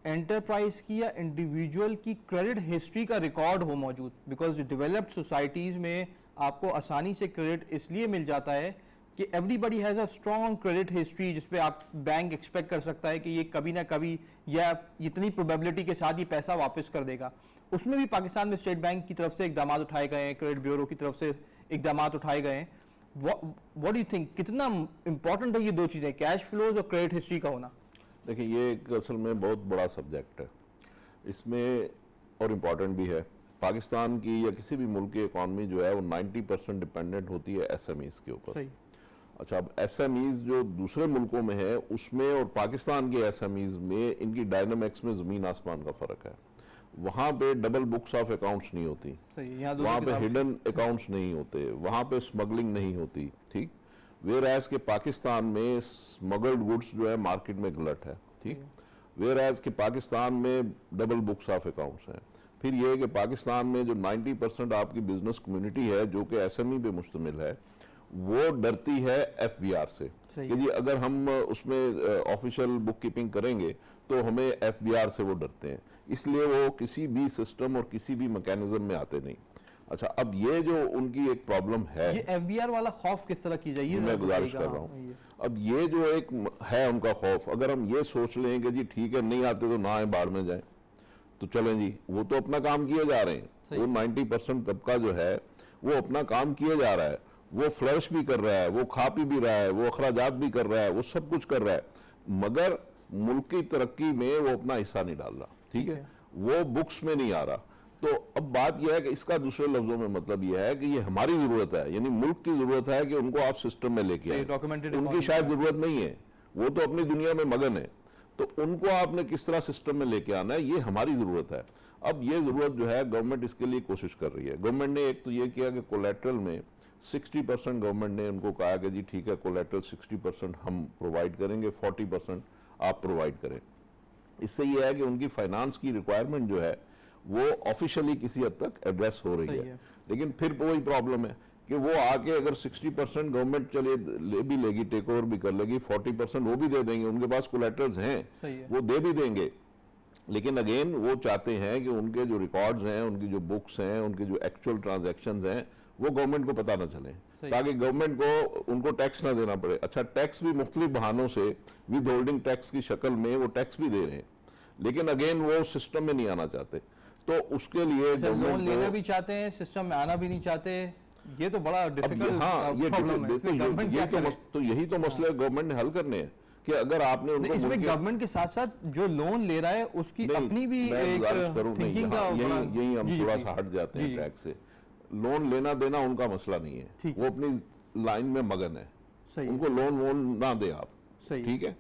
एंटरप्राइज की या इंडिविजुअल की क्रेडिट हिस्ट्री का रिकॉर्ड हो मौजूद। बिकॉज डेवलप्ड सोसाइटीज़ में आपको आसानी से क्रेडिट इसलिए मिल जाता है कि everybody has a strong credit history, जिसपे आप बैंक एक्सपेक्ट कर सकता है कि ये कभी ना कभी या इतनी प्रोबेबिलिटी के साथ ये पैसा वापस कर देगा। उसमें भी पाकिस्तान में स्टेट बैंक की तरफ से इकदाम उठाए गए हैं, क्रेडिट ब्यूरो की तरफ से इकदाम उठाए गए हैं। व्हाट डू यू थिंक, कितना इंपॉर्टेंट है ये दो चीज़ें, कैश फ्लोज और क्रेडिट हिस्ट्री का होना? देखिए, ये एक असल में बहुत बड़ा सब्जेक्ट है इसमें, और इम्पॉर्टेंट भी है। पाकिस्तान की या किसी भी मुल्क की इकॉनमी जो है वो 90% डिपेंडेंट होती है एसएमईज के ऊपर। सही। अच्छा, अब एसएमईज जो दूसरे मुल्कों में है उसमें और पाकिस्तान के एसएमईज में इनकी डायनामिक्स में ज़मीन आसमान का फ़र्क है। वहाँ पे डबल बुक्स ऑफ अकाउंट्स नहीं होती, वहाँ पे हिडन अकाउंट्स नहीं होते, वहाँ पे स्मगलिंग नहीं होती, ठीक। वेयर एज के पाकिस्तान में स्मगल्ड गुड्स जो है मार्केट में गलत है, ठीक। वेयर एज के पाकिस्तान में डबल बुक्स ऑफ अकाउंट्स हैं। फिर ये है कि पाकिस्तान में जो 90% आपकी बिजनेस कम्युनिटी है जो कि एसएमई पे मुश्तमिल है, वो डरती है एफबीआर से कि जी अगर हम उसमें ऑफिशियल बुक कीपिंग करेंगे तो हमें एफबीआर से वो डरते हैं, इसलिए वो किसी भी सिस्टम और किसी भी मैकेनिज्म में आते नहीं। अच्छा, अब ये जो उनकी एक प्रॉब्लम है, ये एफबीआर वाला खौफ किस तरह की जाइए, मैं गुजारिश कर रहा हूँ। अब ये जो एक है उनका खौफ, अगर हम ये सोच लें कि जी ठीक है नहीं आते तो ना आए, बाढ़ में जाए, तो चलें जी, वो तो अपना काम किए जा रहे हैं। वो 90% तबका जो है वो अपना काम किए जा रहा है, वो फ्लश भी कर रहा है, वो खा पी भी रहा है, वो अखराजात भी कर रहा है, वो सब कुछ कर रहा है, मगर मुल्क की तरक्की में वो अपना हिस्सा नहीं डाल रहा, ठीक है, वो बुक्स में नहीं आ रहा। तो अब बात यह है कि इसका दूसरे लफ्जों में मतलब यह है कि ये हमारी जरूरत है, यानी मुल्क की जरूरत है कि उनको आप सिस्टम में लेके आए। उनकी शायद जरूरत नहीं है, वो तो अपनी दुनिया में मगन है, तो उनको आपने किस तरह सिस्टम में लेके आना है, ये हमारी जरूरत है। अब ये जरूरत जो है गवर्नमेंट इसके लिए कोशिश कर रही है। गवर्नमेंट ने एक तो ये किया कि कोलैटरल में 60% गवर्नमेंट ने उनको कहा कि जी ठीक है, कोलैटरल 60% हम प्रोवाइड करेंगे, 40% आप प्रोवाइड करें। इससे ये है कि उनकी फाइनेंस की रिक्वायरमेंट जो है वो ऑफिशियली किसी हद तक एड्रेस हो रही है। लेकिन फिर वही प्रॉब्लम है कि वो आके अगर 60% गवर्नमेंट चले ले भी लेगी, टेक ओवर भी कर लेगी, 40% वो भी दे देंगे, उनके पास कोलैटरल्स हैं, वो दे भी देंगे। लेकिन अगेन वो चाहते हैं कि उनके जो रिकॉर्ड्स हैं, उनकी जो बुक्स हैं, उनके जो एक्चुअल ट्रांजैक्शंस हैं, वो गवर्नमेंट को पता ना चले, ताकि गवर्नमेंट को उनको टैक्स ना देना पड़े। अच्छा, टैक्स भी मुख्तलिफ बहानों से विद होल्डिंग टैक्स की शक्ल में वो टैक्स भी दे रहे हैं, लेकिन अगेन वो सिस्टम में नहीं आना चाहते। तो उसके लिए लोन लेना भी चाहते हैं, सिस्टम में आना भी नहीं चाहते, ये तो बड़ा डिफिकल्ट प्रॉब्लम है। तो यही तो मसले गवर्नमेंट ने हल करने हैं कि अगर आपने उनको इसमें गवर्नमेंट के साथ साथ जो लोन ले रहा है उसकी अपनी भी एक थिंकिंग का, यही हम थोड़ा सा हट जाते हैं ट्रैक से। लोन लेना देना उनका मसला नहीं है, वो अपनी लाइन में मगन है, उनको लोन वोन ना दे आप, ठीक है।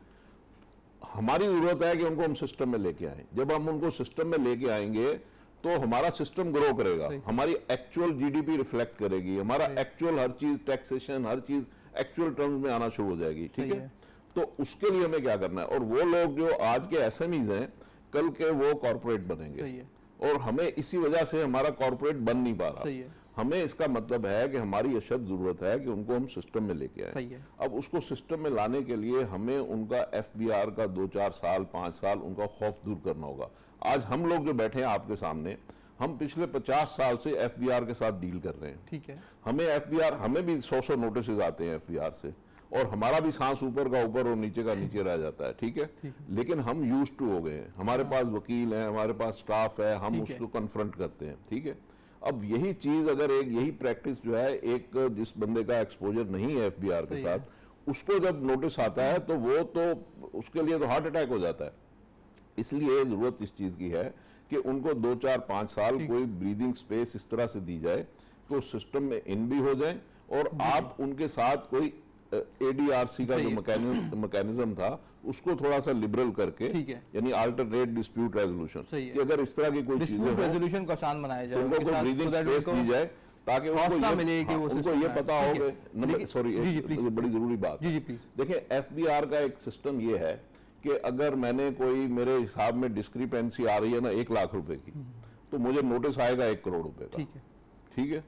हमारी जरूरत है कि उनको हम सिस्टम में लेके आए। जब हम उनको सिस्टम में लेके आएंगे तो हमारा सिस्टम ग्रो करेगा, हमारी एक्चुअल जीडीपी रिफ्लेक्ट करेगी, हमारा एक्चुअल हर चीज, टैक्सेशन, हर चीज एक्चुअल टर्म्स में आना शुरू हो जाएगी, ठीक है। तो उसके लिए हमें क्या करना है, और वो लोग जो आज के एसएमईज हैं कल के वो कॉर्पोरेट बनेंगे, और हमें इसी वजह से हमारा कॉर्पोरेट बन नहीं पा रहा। हमें इसका मतलब है कि हमारी अशद जरूरत है कि उनको हम सिस्टम में लेके आए। अब उसको सिस्टम में लाने के लिए हमें उनका एफबीआर का 2-4 साल 5 साल उनका खौफ दूर करना होगा। आज हम लोग जो बैठे हैं आपके सामने, हम पिछले 50 साल से एफबीआर के साथ डील कर रहे हैं। ठीक है, हमें एफबीआर, हमें भी 100 नोटिस आते हैं एफबीआर से, और हमारा भी सांस ऊपर का ऊपर और नीचे का नीचे रह जाता है। ठीक है, लेकिन हम यूज्ड टू हो गए हैं, हमारे पास वकील हैं, हमारे पास स्टाफ है, हम उसको कन्फ्रंट करते हैं। ठीक है, अब यही चीज अगर एक यही प्रैक्टिस जो है, एक जिस बंदे का एक्सपोजर नहीं है एफबीआर के साथ, उसको जब नोटिस आता है तो वो तो उसके लिए तो हार्ट अटैक हो जाता है। इसलिए जरूरत इस चीज की है कि उनको 2, 4, 5 साल कोई ब्रीदिंग स्पेस इस तरह से दी जाए कि उस सिस्टम में इन भी हो जाए, और आप उनके साथ कोई एडीआरसी का जो मैकेनिज्म था उसको थोड़ा सा लिबरल करके, यानी अल्टरनेट डिस्प्यूट रेजोल्यूशन, कि अगर इस तरह की कोई चीजें रेजोल्यूशन को आसान बनाया जाए, उनको कोई ब्रीदिंग स्पेस दी जाए, ताकि उनको ये पता हो। सॉरी, बड़ी जरूरी बात, देखिए एफबीआर का एक सिस्टम ये है कि अगर मैंने कोई, मेरे हिसाब में डिस्क्रिपेंसी आ रही है ना 1 लाख रुपए की, तो मुझे नोटिस आएगा 1 करोड़ रुपए का। ठीक है,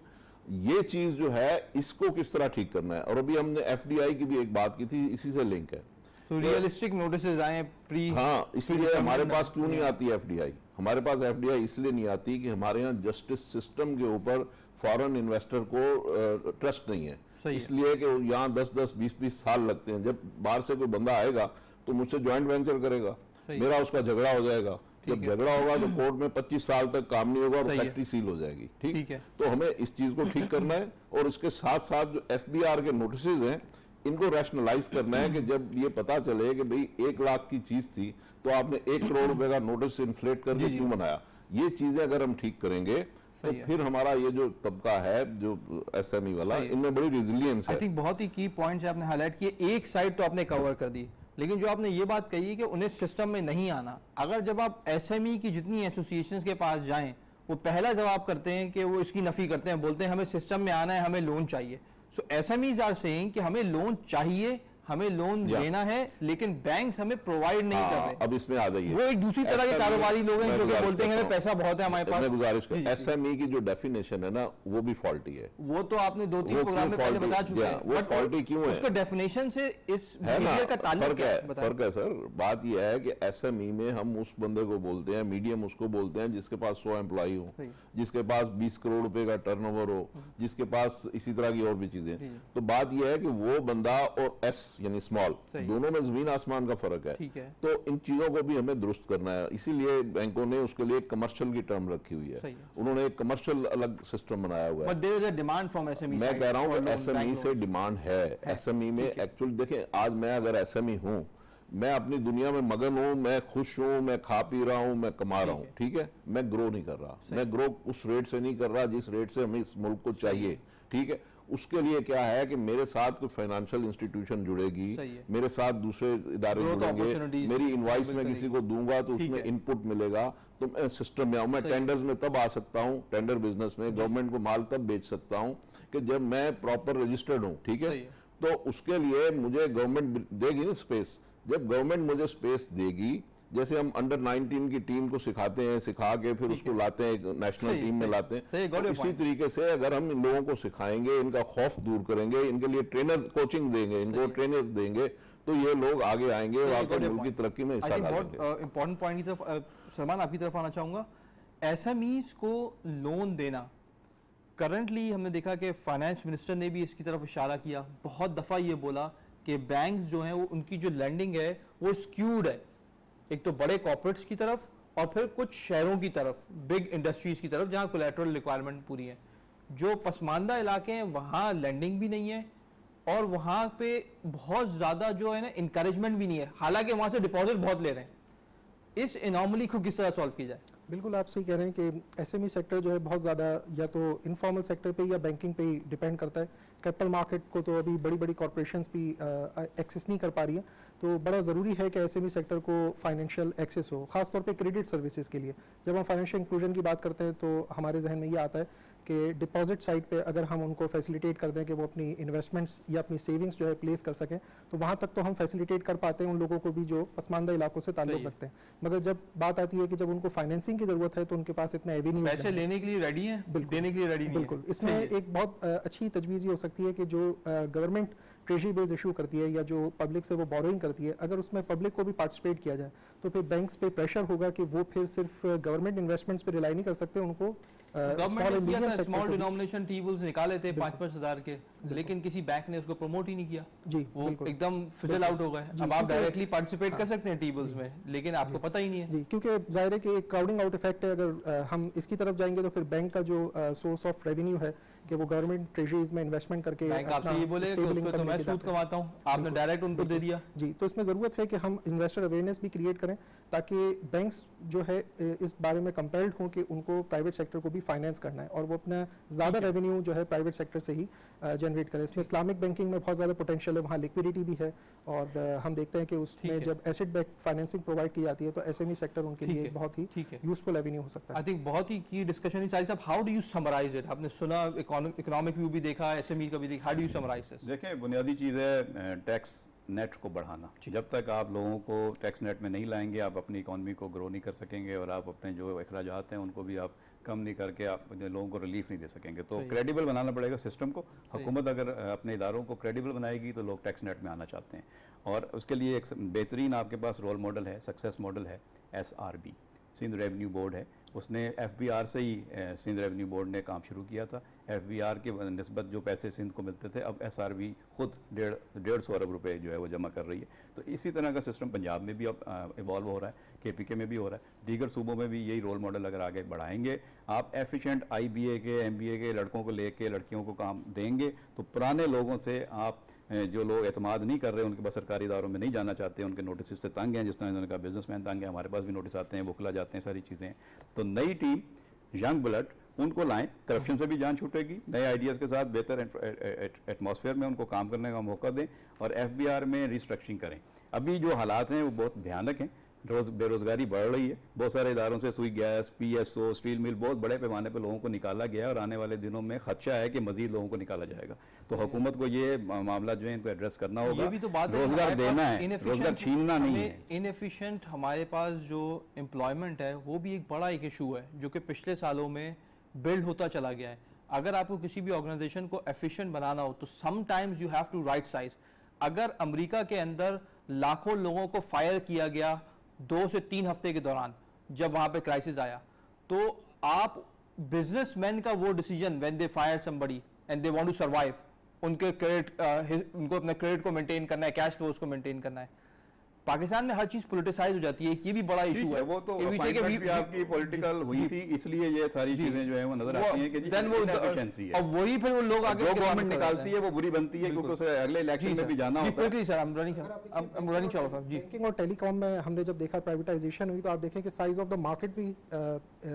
ये चीज जो है इसको किस तरह ठीक करना है। और अभी हमने एफडीआई की भी एक बात की थी, इसी से लिंक है, तो रियलिस्टिक नोटिसेस आए प्री। हाँ, इसलिए हमारे पास क्यों नहीं आती एफडीआई? हमारे पास एफडीआई इसलिए नहीं आती कि हमारे यहाँ जस्टिस सिस्टम के ऊपर फॉरेन इन्वेस्टर को ट्रस्ट नहीं है, इसलिए कि यहाँ 10-10, 20-20 साल लगते हैं। जब बाहर से कोई बंदा आएगा तो मुझसे ज्वाइंट वेंचर करेगा, मेरा उसका झगड़ा हो जाएगा, जब झगड़ा होगा तो कोर्ट में 25 साल तक काम नहीं होगा और फैक्ट्री सील हो जाएगी। ठीक है, तो हमें इस चीज को ठीक करना है, और इसके साथ साथ जो एफबीआर के नोटिसेज हैं इनको रैशनलाइज करना है कि जब ये पता चले कि भाई 1 लाख की चीज थी तो आपने 1 करोड़ रुपए का नोटिस इन्फ्लेट करके क्यों बनाया। ये चीजें अगर हम ठीक करेंगे तो फिर हमारा ये जो तबका है जो एसएमई वाला, इनमें बड़ी रेजिलियंस है। आई थिंक बहुत ही की पॉइंट्स आपने हाईलाइट किए। एक साइड तो आपने कवर कर दी, लेकिन जो आपने ये बात कही कि उन्हें सिस्टम में नहीं आना, अगर जब आप एसएमई की जितनी एसोसिएशंस के पास जाएं, वो पहला जवाब करते हैं कि वो इसकी नफी करते हैं, बोलते हैं हमें सिस्टम में आना है, हमें लोन चाहिए। सो एसएमईज आर सेइंग कि हमें लोन चाहिए, हमें लोन लेना है, लेकिन बैंक्स हमें प्रोवाइड नहीं कर रहे। अब इसमें आ जाइए, वो एक दूसरी तरह के कारोबारी लोग हैं जो कि बोलते हैं हमें पैसा बहुत है हमारे पास। मैं गुजारिश कर, एसएमई की जो डेफिनेशन है ना वो भी फॉल्टी है। वो तो आपने 2-3 प्रोग्राम में पहले बता चुके हैं। वो फॉल्टी क्यों है? उसका डेफिनेशन से इस बिहेवियर का ताल्लुक क्या है? फर्क है सर। बात यह है कि एसएमई में हम उस बंदे को बोलते हैं, मीडियम उसको बोलते हैं जिसके पास 100 एम्प्लॉई हो, जिसके पास 20 करोड़ रुपए का टर्नओवर हो, जिसके पास इसी तरह की और भी चीजें। तो बात यह है कि वो बंदा और एस यानी स्मॉल, दोनों में जमीन आसमान का फर्क है। तो इन चीजों को भी हमें दुरुस्त करना है। इसीलिए बैंकों ने उसके लिए कमर्शियल की टर्म रखी हुई है, उन्होंने एक कमर्शियल अलग सिस्टम बनाया हुआ है। डिमांड फ्रॉम एसएमई, मैं कह रहा हूँ कि एसएमई से डिमांड है। एसएमई में एक्चुअली देखें, आज मैं अगर एसएमई हूँ, मैं अपनी दुनिया में मगन हूँ, मैं खुश हूँ, मैं खा पी रहा हूँ, मैं कमा रहा हूँ, ठीक है, मैं ग्रो नहीं कर रहा, मैं ग्रो उस रेट से नहीं कर रहा जिस रेट से हमें इस मुल्क को चाहिए। ठीक है, उसके लिए क्या है कि मेरे साथ कोई फाइनेंशियल इंस्टीट्यूशन जुड़ेगी, मेरे साथ दूसरे इदारे जुड़ेंगे, मेरी इनवॉइस में किसी को दूंगा तो उसमें इनपुट मिलेगा, तो मैं सिस्टम में आऊँ। मैं टेंडर्स में तब आ सकता हूँ, टेंडर बिजनेस में गवर्नमेंट को माल तब बेच सकता हूँ कि जब मैं प्रॉपर रजिस्टर्ड हूँ। ठीक है, तो उसके लिए मुझे गवर्नमेंट देगी ना स्पेस। जब गवर्नमेंट मुझे स्पेस देगी, जैसे हम अंडर 19 की टीम को सिखाते हैं, सिखा के फिर उसको लाते हैं, एक नेशनल टीम में लाते हैं, तो इसी तरीके से अगर हम इन लोगों को सिखाएंगे, इनका खौफ दूर करेंगे, इनके लिए ट्रेनर कोचिंग देंगे, इनको ट्रेनर देंगे, तो ये लोग आगे आएंगे और आपके मुल्क की तरक्की में हिस्सा डालेंगे। इंपॉर्टेंट पॉइंट की तरफ सलमान आपकी तरफ आना चाहूंगा। एसएमईज को लोन देना, करंटली हमने देखा कि फाइनेंस मिनिस्टर ने भी इसकी तरफ इशारा किया, बहुत दफा ये बोला कि बैंक्स जो हैं वो उनकी जो लैंडिंग है वो स्क्यूड है, एक तो बड़े कॉर्पोरेट्स की तरफ और फिर कुछ शहरों की तरफ, बिग इंडस्ट्रीज की तरफ, जहां कोलैटरल रिक्वायरमेंट पूरी है। जो पसमानदा इलाके हैं वहां लैंडिंग भी नहीं है और वहां पे बहुत ज्यादा जो है ना इंकरेजमेंट भी नहीं है, हालांकि वहां से डिपॉजिट बहुत ले रहे हैं। इस एनॉमली को किस तरह सॉल्व की जाए? बिल्कुल आप सही कह रहे हैं कि एसएमई सेक्टर जो है बहुत ज़्यादा या तो इनफॉर्मल सेक्टर पे या बैंकिंग पे ही डिपेंड करता है। कैपिटल मार्केट को तो अभी बड़ी बड़ी कॉर्पोरेशंस भी एक्सेस नहीं कर पा रही है, तो बड़ा ज़रूरी है कि एसएमई सेक्टर को फाइनेंशियल एक्सेस हो, खासतौर पे क्रेडिट सर्विसेज के लिए। जब हम फाइनेंशियल इंक्लूजन की बात करते हैं तो हमारे जहन में ये आता है कि डिपॉजिट साइड पे अगर हम उनको फैसिलिटेट कर दें कि वो अपनी इन्वेस्टमेंट्स या अपनी सेविंग्स जो है प्लेस कर सकें, तो वहाँ तक तो हम फैसिलिटेट कर पाते हैं उन लोगों को भी जो पसमानदा इलाकों से ताल्लुक रखते हैं। मगर जब बात आती है कि जब उनको फाइनेंसिंग की जरूरत है तो उनके पास इतना एवेन्यू, पैसे लेने के लिए रेडी हैं, देने के लिए रेडी नहीं। बिल्कुल, इसमें एक बहुत अच्छी तजवीज़ ये हो सकती है कि जो गवर्नमेंट ट्रेजरी बिल्स इशू करती है या जो पब्लिक से वो बोरोइंग करती है, अगर उसमें पब्लिक को भी पार्टिसिपेट किया जाए तो फिर बैंक्स पे प्रेशर होगा कि वो फिर सिर्फ गवर्नमेंट इन्वेस्टमेंट्स पे रिलाई नहीं कर सकते, उनको स्मॉल डिनोमिनेशन टी बिल्स निकाले थे 5-5 हज़ार के, लेकिन किसी बैंक ने उसको प्रमोट ही नहीं किया जी, वो एकदम फिजल आउट हो गए। अब आप डायरेक्टली पार्टिसिपेट कर सकते हैं टी बिल्स में, लेकिन आपको पता ही नहीं है जी, क्योंकि जाहिर है कि एक क्राउडिंग आउट इफेक्ट है। अगर हम इसकी तरफ जाएंगे तो फिर बैंक का जो सोर्स ऑफ रेवेन्यू है कि वो गवर्नमेंट ट्रेजरीज में इन्वेस्टमेंट करके बैंक आपसे ये बोले कि उसमें तो मैं सूद कमाता हूं, आपने डायरेक्ट उनको दे दिया जी। तो इसमें ज़रूरत है कि हम इन्वेस्टर अवेयरनेस भी क्रिएट करें ताकि बैंक्स जो है इस बारे में कंपेल्ड हों कि उनको प्राइवेट सेक्टर को भी फाइनेंस करना है और वो अपना ज़्यादा रेवेन्यू जो है प्राइवेट सेक्टर से ही जनरेट करें। इसमें इस्लामिक बैंकिंग में बहुत ज़्यादा पोटेंशियल है, वहाँ लिक्विडिटी भी है और हम देखते हैं कि उसमें जब एसेट बैक्ड फाइनेंसिंग प्रोवाइड की जाती है तो एसएमई सेक्टर उनके लिए बहुत ही यूजफुल एवेन्यू हो सकता है। आई थिंक बहुत ही की डिस्कशन है। साहिब, how do you summarise it? आपने सुना, इकोनॉमिक व्यू भी देखा, एसएमई का भी देखा, how do you summarise this? देखें, बुनियादी चीज़ है टैक्स नेट को बढ़ाना। जब तक आप लोगों को टैक्स नेट में नहीं लाएंगे, आप अपनी इकॉनमी को ग्रो नहीं कर सकेंगे और आप अपने जो अखराजात हैं उनको भी आप कम नहीं करके आप लोगों को रिलीफ नहीं दे सकेंगे। तो क्रेडिबल बनाना पड़ेगा सिस्टम को। हुकूमत अगर अपने इदारों को क्रेडिबल बनाएगी तो लोग टैक्स नेट में आना चाहते हैं और उसके लिए एक बेहतरीन आपके पास रोल मॉडल है, सक्सेस मॉडल है SRB, सिंध रेवेन्यू बोर्ड है। उसने FBR से ही सिंध रेवेन्यू बोर्ड ने काम शुरू किया था। FBR के निस्बत जो पैसे सिंध को मिलते थे, अब SRB खुद 150 अरब रुपए जो है वो जमा कर रही है। तो इसी तरह का सिस्टम पंजाब में भी अब इवॉल्व हो रहा है, KPK में भी हो रहा है, दीगर सूबों में भी यही रोल मॉडल अगर आगे बढ़ाएंगे, आप एफिशिएंट IBA के MBA के लड़कों को लेके लड़कियों को काम देंगे तो पुराने लोगों से आप जो लोग एतमाद नहीं कर रहे, उनके पास सरकारी इदारों में नहीं जाना चाहते, उनके नोटिस से तंग हैं, जिस तरह इन्होंने कहा बिजनेसमैन तंग है, हमारे पास भी नोटिस आते हैं, वकला जाते हैं, सारी चीज़ें। तो नई टीम, यंग ब्लड, उनको लाएं, करप्शन से भी जान छूटेगी, नए आइडियाज़ के साथ बेहतर एटमॉस्फेयर में उनको काम करने का मौका दें और FBR में रिस्ट्रक्चरिंग करें। अभी जो हालात हैं वो बहुत भयानक हैं, बेरोज़गारी बढ़ रही है, बहुत सारे इदारों से सुई गैस, PSO, स्टील मिल, बहुत बड़े पैमाने पर लोगों को निकाला गया है और आने वाले दिनों में खदशा है कि मजीद लोगों को निकाला जाएगा। तो हुकूमत को ये मामला जो है इनको एड्रेस करना होगा। ये भी तो बात रोजगार देना है, रोजगार छीनना नहीं है। इनएफिशिएंट हमारे पास जो एम्प्लॉयमेंट है वो भी एक बड़ा एक इशू है जो कि पिछले सालों में बिल्ड होता चला गया है। अगर आपको किसी भी ऑर्गेनाइजेशन को एफिशिएंट बनाना हो तो sometimes you have to right size. अगर अमेरिका के अंदर लाखों लोगों को फायर किया गया 2 से 3 हफ्ते के दौरान जब वहां पे क्राइसिस आया, तो आप बिजनेसमैन का वो decision when they fire somebody and they want to survive, उनके क्रेडिट उनको अपने क्रेडिट को मेंटेन करना है, कैश फ्लोज को मेंटेन करना है। पाकिस्तान में हर चीज पॉलिटिसाइज हो जाती है, ये भी बड़ा इशू है। वो तो अपॉइंटमेंट भी आपकी पॉलिटिकल हुई थी, इसलिए ये सारी चीजें जो है वो नजर आती हैं कि जी इनएफिशिएंसी है। और वही फिर वो लोग आगे जो गवर्नमेंट निकालती है वो बुरी बनती है क्योंकि उसे अगले इलेक्शन में भी जाना होता है। Sir, I'm running short of time। जी, बैंकिंग और टेलीकॉम में हमने जब देखा प्राइवेटाइजेशन हुई तो आप देखें कि साइज ऑफ द मार्केट भी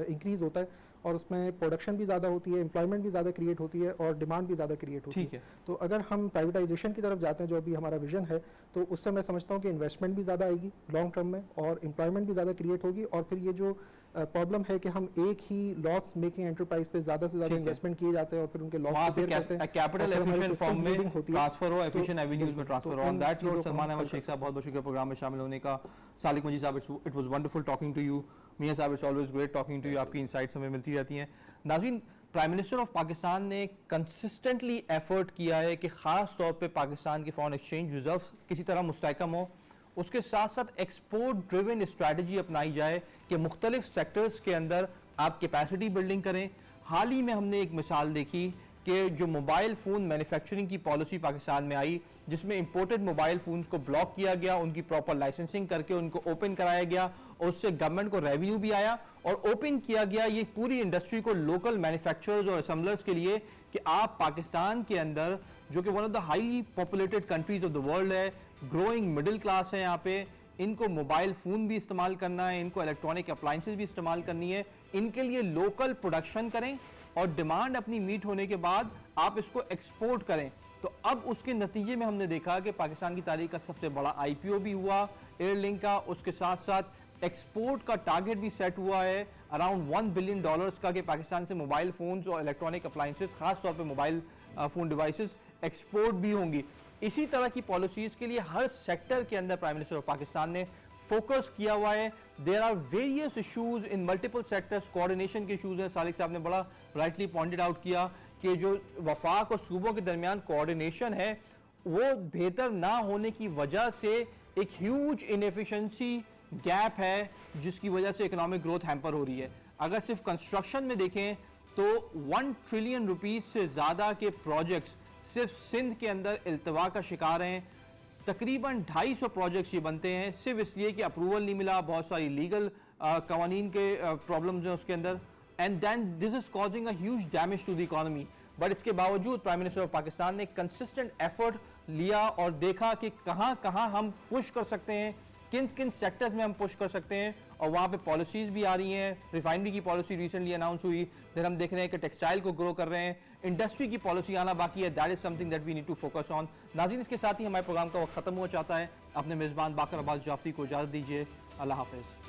इंक्रीज होता है और उसमें प्रोडक्शन भी ज़्यादा होती है, एम्प्लॉयमेंट भी ज़्यादा क्रिएट होती है और डिमांड भी ज़्यादा क्रिएट होती है। तो अगर हम प्राइवेटाइजेशन की तरफ जाते हैं जो अभी हमारा विजन है, तो उससे मैं समझता हूँ कि इन्वेस्टमेंट भी ज़्यादा आएगी लॉन्ग टर्म में और एम्प्लॉयमेंट भी ज़्यादा क्रिएट होगी। और फिर ये जो प्रॉब्लम है कि हम एक ही लॉस मेकिंग एंटरप्राइज पे ज़्यादा से ज़्यादा इन्वेस्टमेंट किए जाते हैं और फिर उनके लॉस करते हैं, कैपिटल एफिशिएंट फॉर्म में ट्रांसफर हो, एफिशिएंट एवेन्यूज में ट्रांसफर हो। On that note, Salman Ahmed Sheikh साहब, बहुत बहुत शुक्रिया प्रोग्राम में शामिल होने का। Salik Majeed sahab, it was wonderful talking to you. Mian sahab, it's always great talking to you, आपकी इनसाइट्स हमें मिलती रहती हैं। नाज़रीन, प्राइम मिनिस्टर ऑफ पाकिस्तान ने कंसिस्टेंटली एफर्ट किया है कि ख़ास तौर पे पाकिस्तान के फॉरेन एक्सचेंज रिजर्व किसी तरह मुस्तहकम हो, उसके साथ साथ एक्सपोर्ट ड्रिवन स्ट्रैटेजी अपनाई जाए कि मुख्तलिफ सेक्टर्स के अंदर आप कैपेसिटी बिल्डिंग करें। हाल ही में हमने एक मिसाल देखी कि जो मोबाइल फ़ोन मैन्युफैक्चरिंग की पॉलिसी पाकिस्तान में आई, जिसमें इंपोर्टेड मोबाइल फ़ोन्स को ब्लॉक किया गया, उनकी प्रॉपर लाइसेंसिंग करके उनको ओपन कराया गया और उससे गवर्नमेंट को रेवेन्यू भी आया और ओपन किया गया ये पूरी इंडस्ट्री को लोकल मैन्युफैक्चरर्स और असेंबलर्स के लिए कि आप पाकिस्तान के अंदर, जो कि one of the highly populated countries of the world है, ग्रोइंग मिडिल क्लास है यहाँ पे, इनको मोबाइल फ़ोन भी इस्तेमाल करना है, इनको इलेक्ट्रॉनिक अप्लाइंसेस भी इस्तेमाल करनी है, इनके लिए लोकल प्रोडक्शन करें और डिमांड अपनी मीट होने के बाद आप इसको एक्सपोर्ट करें। तो अब उसके नतीजे में हमने देखा कि पाकिस्तान की तारीख का सबसे बड़ा IPO भी हुआ एयरलिंक का, उसके साथ साथ एक्सपोर्ट का टारगेट भी सेट हुआ है अराउंड $1 बिलियन का कि पाकिस्तान से मोबाइल फ़ोन्स और इलेक्ट्रॉनिक अप्लाइंसेस, खासतौर पर मोबाइल फ़ोन डिवाइसेस एक्सपोर्ट भी होंगी। इसी तरह की पॉलिसीज़ के लिए हर सेक्टर के अंदर प्राइम मिनिस्टर ऑफ पाकिस्तान ने फोकस किया हुआ है। There are various issues in multiple sectors, coordination के इशूज हैं। सालिक साहब ने बड़ा राइटली पॉइंटेड आउट किया कि जो वफाक और सूबों के दरमियान कोऑर्डिनेशन है वो बेहतर ना होने की वजह से एक ह्यूज इनएफिशिएंसी गैप है जिसकी वजह से इकोनॉमिक ग्रोथ हैम्पर हो रही है। अगर सिर्फ कंस्ट्रक्शन में देखें तो 1 ट्रिलियन रुपीस से ज़्यादा के प्रोजेक्ट्स सिर्फ सिंध के अंदर इल्तवा का शिकार हैं। तकरीबन 250 प्रोजेक्ट्स ये बनते हैं सिर्फ इसलिए कि अप्रूवल नहीं मिला, बहुत सारी लीगल कवानीन के प्रॉब्लम्स हैं उसके अंदर, and then this is causing a huge damage to the economy. But इसके बावजूद प्राइम मिनिस्टर ऑफ पाकिस्तान ने कंसिस्टेंट एफर्ट लिया और देखा कि कहां कहां हम पुश कर सकते हैं, किन किन सेक्टर्स में हम पुश कर सकते हैं, और वहां पे पॉलिसीज भी आ रही हैं। रिफाइनरी की पॉलिसी रिसेंटली अनाउंस हुई, फिर हम देख रहे हैं कि टेक्सटाइल को ग्रो कर रहे हैं, इंडस्ट्री की पॉलिसी आना बाकी है। That is something that we need to focus on. नाज़रीन, इसके साथ ही हमारे प्रोग्राम का वक्त खत्म हुआ चाहता है। अपने मेज़बान बाकर अब्बास जाफरी को इजाज़त दीजिए। अल्लाह हाफिज़।